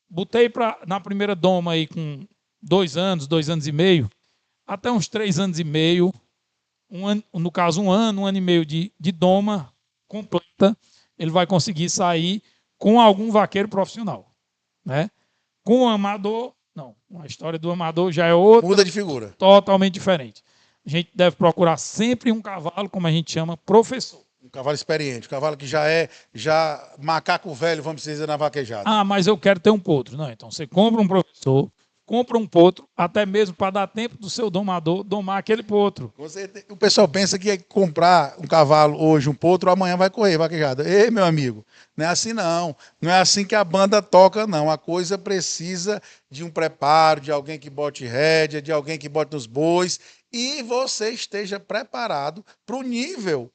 S3: Botei na primeira doma aí com 2 anos, 2 anos e meio, até uns 3 anos e meio, no caso 1 ano, 1 ano e meio de doma completa, ele vai conseguir sair com algum vaqueiro profissional, né? Com o amador, não. A história do amador já é outra.
S2: Muda de figura.
S3: Totalmente diferente. A gente deve procurar sempre um cavalo, como a gente chama, professor.
S2: Um cavalo experiente, um cavalo que já é macaco velho, vamos dizer, na vaquejada.
S3: Ah, mas eu quero ter um potro. Não, então você compra um professor, compra um potro, até mesmo para dar tempo do seu domador domar aquele potro.
S2: O pessoal pensa que é comprar um cavalo hoje, um potro, amanhã vai correr vaquejada. Ei, meu amigo, não é assim não. Não é assim que a banda toca, não. A coisa precisa de um preparo, de alguém que bote rédea, de alguém que bote nos bois, e você esteja preparado para o nível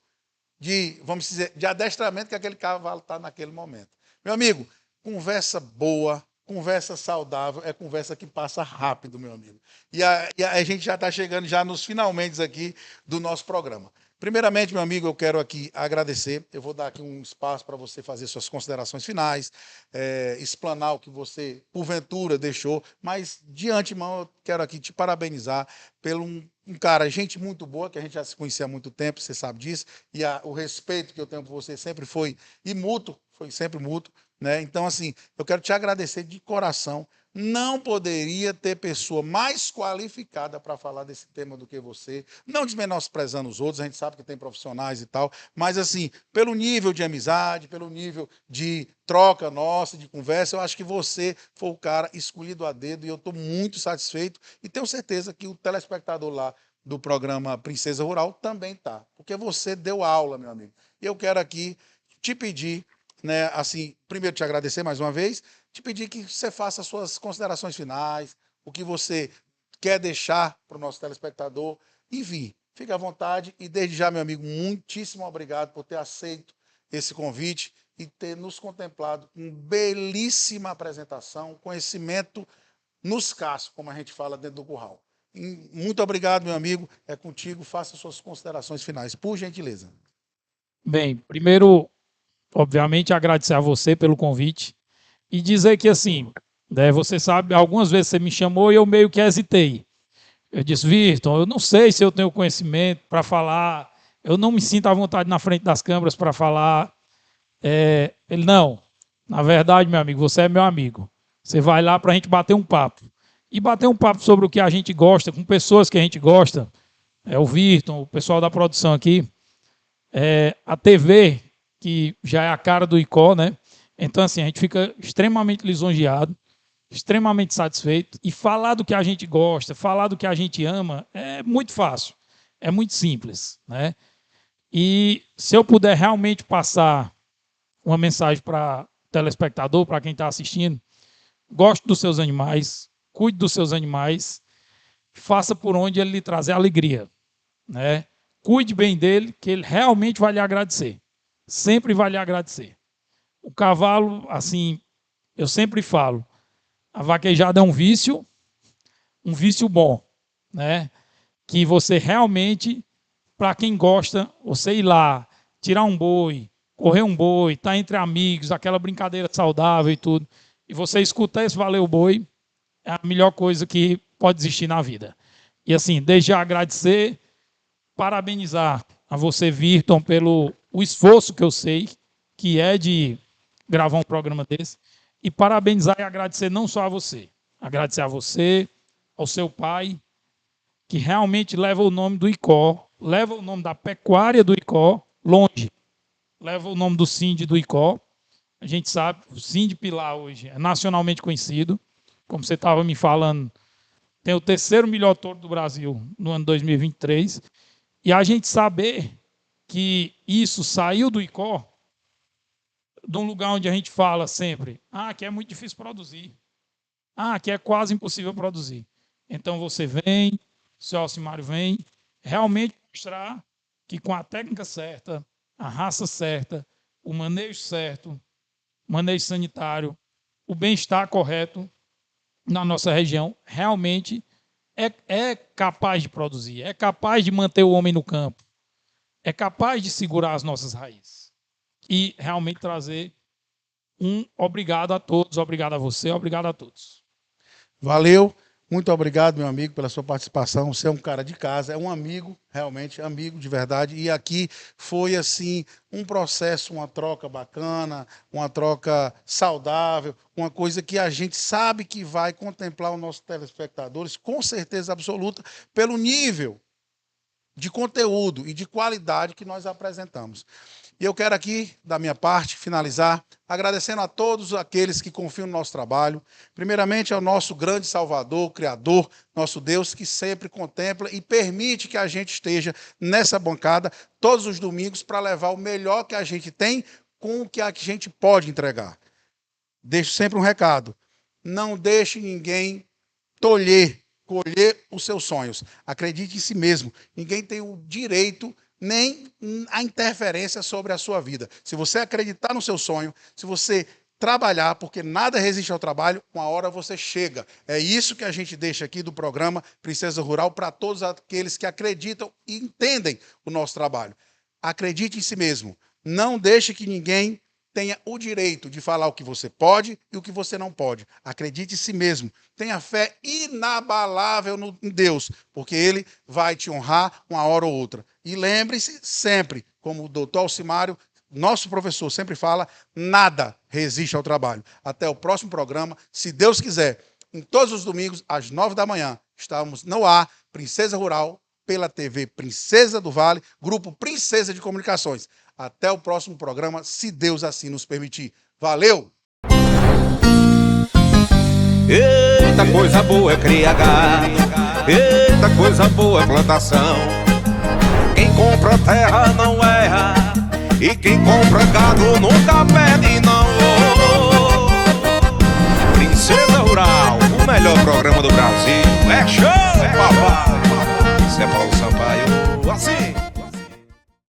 S2: vamos dizer, de adestramento que aquele cavalo está naquele momento. Meu amigo, conversa boa, conversa saudável, é conversa que passa rápido, meu amigo. E a gente já está chegando já nos finalmente aqui do nosso programa. Primeiramente, meu amigo, eu quero aqui agradecer. Eu vou dar aqui um espaço para você fazer suas considerações finais, explanar o que você, porventura, deixou. Mas, de antemão, eu quero aqui te parabenizar pelo um cara, gente muito boa, que a gente já se conhecia há muito tempo, você sabe disso. E o respeito que eu tenho por você sempre foi mútuo, foi sempre mútuo, né? Então, assim, eu quero te agradecer de coração. Não poderia ter pessoa mais qualificada para falar desse tema do que você, não desmenosprezando os outros, a gente sabe que tem profissionais e tal, mas assim, pelo nível de amizade, pelo nível de troca nossa, de conversa, eu acho que você foi o cara escolhido a dedo e eu estou muito satisfeito e tenho certeza que o telespectador lá do programa Princesa Rural também está, porque você deu aula, meu amigo. E eu quero aqui te pedir, né, assim, primeiro te agradecer mais uma vez, te pedir que você faça as suas considerações finais, o que você quer deixar para o nosso telespectador. Enfim, fique à vontade e desde já, meu amigo, muitíssimo obrigado por ter aceito esse convite e ter nos contemplado com belíssima apresentação, conhecimento nos cascos, como a gente fala dentro do curral. Muito obrigado, meu amigo. É contigo, faça suas considerações finais, por gentileza.
S3: Bem, primeiro, obviamente, agradecer a você pelo convite. E dizer que, assim, né, você sabe, algumas vezes você me chamou e eu meio que hesitei. Eu disse, Virton, eu não sei se eu tenho conhecimento para falar, eu não me sinto à vontade na frente das câmeras para falar. Ele, não, na verdade, meu amigo, você é meu amigo. Você vai lá para a gente bater um papo. E bater um papo sobre o que a gente gosta, com pessoas que a gente gosta. O Virton, o pessoal da produção aqui. A TV que já é a cara do ICO, né? Então, assim, a gente fica extremamente lisonjeado, extremamente satisfeito. E falar do que a gente gosta, falar do que a gente ama, é muito fácil, é muito simples, né? E se eu puder realmente passar uma mensagem para o telespectador, para quem está assistindo, goste dos seus animais, cuide dos seus animais, faça por onde ele lhe trazer alegria, né? Cuide bem dele, que ele realmente vai lhe agradecer. Sempre vai lhe agradecer. O cavalo, assim, eu sempre falo, a vaquejada é um vício bom, né? Que você realmente, para quem gosta, você ir lá, tirar um boi, correr um boi, estar entre amigos, aquela brincadeira saudável e tudo, e você escutar esse Valeu Boi, é a melhor coisa que pode existir na vida. E assim, desde já agradecer, parabenizar a você, Virton, pelo o esforço que eu sei que é de gravar um programa desse, e parabenizar e agradecer não só a você, agradecer a você, ao seu pai, que realmente leva o nome do ICO, leva o nome da pecuária do ICO longe, leva o nome do Cindy do ICO. A gente sabe, o Cindy Pilar hoje é nacionalmente conhecido, como você estava me falando, tem o terceiro melhor touro do Brasil no ano 2023, e a gente saber que isso saiu do ICO, de um lugar onde a gente fala sempre, que é muito difícil produzir, que é quase impossível produzir. Então você vem, o seu Alcimário vem, realmente mostrar que com a técnica certa, a raça certa, o manejo certo, o manejo sanitário, o bem-estar correto na nossa região, realmente é capaz de produzir, é capaz de manter o homem no campo, é capaz de segurar as nossas raízes e realmente trazer um obrigado a todos, obrigado a você, obrigado a todos.
S2: Valeu, muito obrigado, meu amigo, pela sua participação. Você é um cara de casa, é um amigo, realmente amigo de verdade. E aqui foi assim um processo, uma troca bacana, uma troca saudável, uma coisa que a gente sabe que vai contemplar os nossos telespectadores com certeza absoluta pelo nível de conteúdo e de qualidade que nós apresentamos. E eu quero aqui, da minha parte, finalizar agradecendo a todos aqueles que confiam no nosso trabalho. Primeiramente ao nosso grande Salvador, Criador, nosso Deus, que sempre contempla e permite que a gente esteja nessa bancada todos os domingos para levar o melhor que a gente tem com o que a gente pode entregar. Deixo sempre um recado. Não deixe ninguém colher os seus sonhos. Acredite em si mesmo. Ninguém tem o direito nem a interferência sobre a sua vida. Se você acreditar no seu sonho, se você trabalhar, porque nada resiste ao trabalho, uma hora você chega. É isso que a gente deixa aqui do programa Princesa Rural para todos aqueles que acreditam e entendem o nosso trabalho. Acredite em si mesmo. Não deixe que ninguém tenha o direito de falar o que você pode e o que você não pode. Acredite em si mesmo. Tenha fé inabalável em Deus, porque Ele vai te honrar uma hora ou outra. E lembre-se sempre, como o doutor Alcimário, nosso professor, sempre fala, nada resiste ao trabalho. Até o próximo programa, se Deus quiser. Em todos os domingos, às 9 da manhã, estamos no ar, Princesa Rural, pela TV Princesa do Vale, Grupo Princesa de Comunicações. Até o próximo programa, se Deus assim nos permitir. Valeu!
S1: Eita, coisa boa é criar gado. Eita, coisa boa é plantação. Quem compra terra não erra. E quem compra gado nunca perde não. Princesa Rural, o melhor programa do Brasil. É show, papai! Isso é Paulo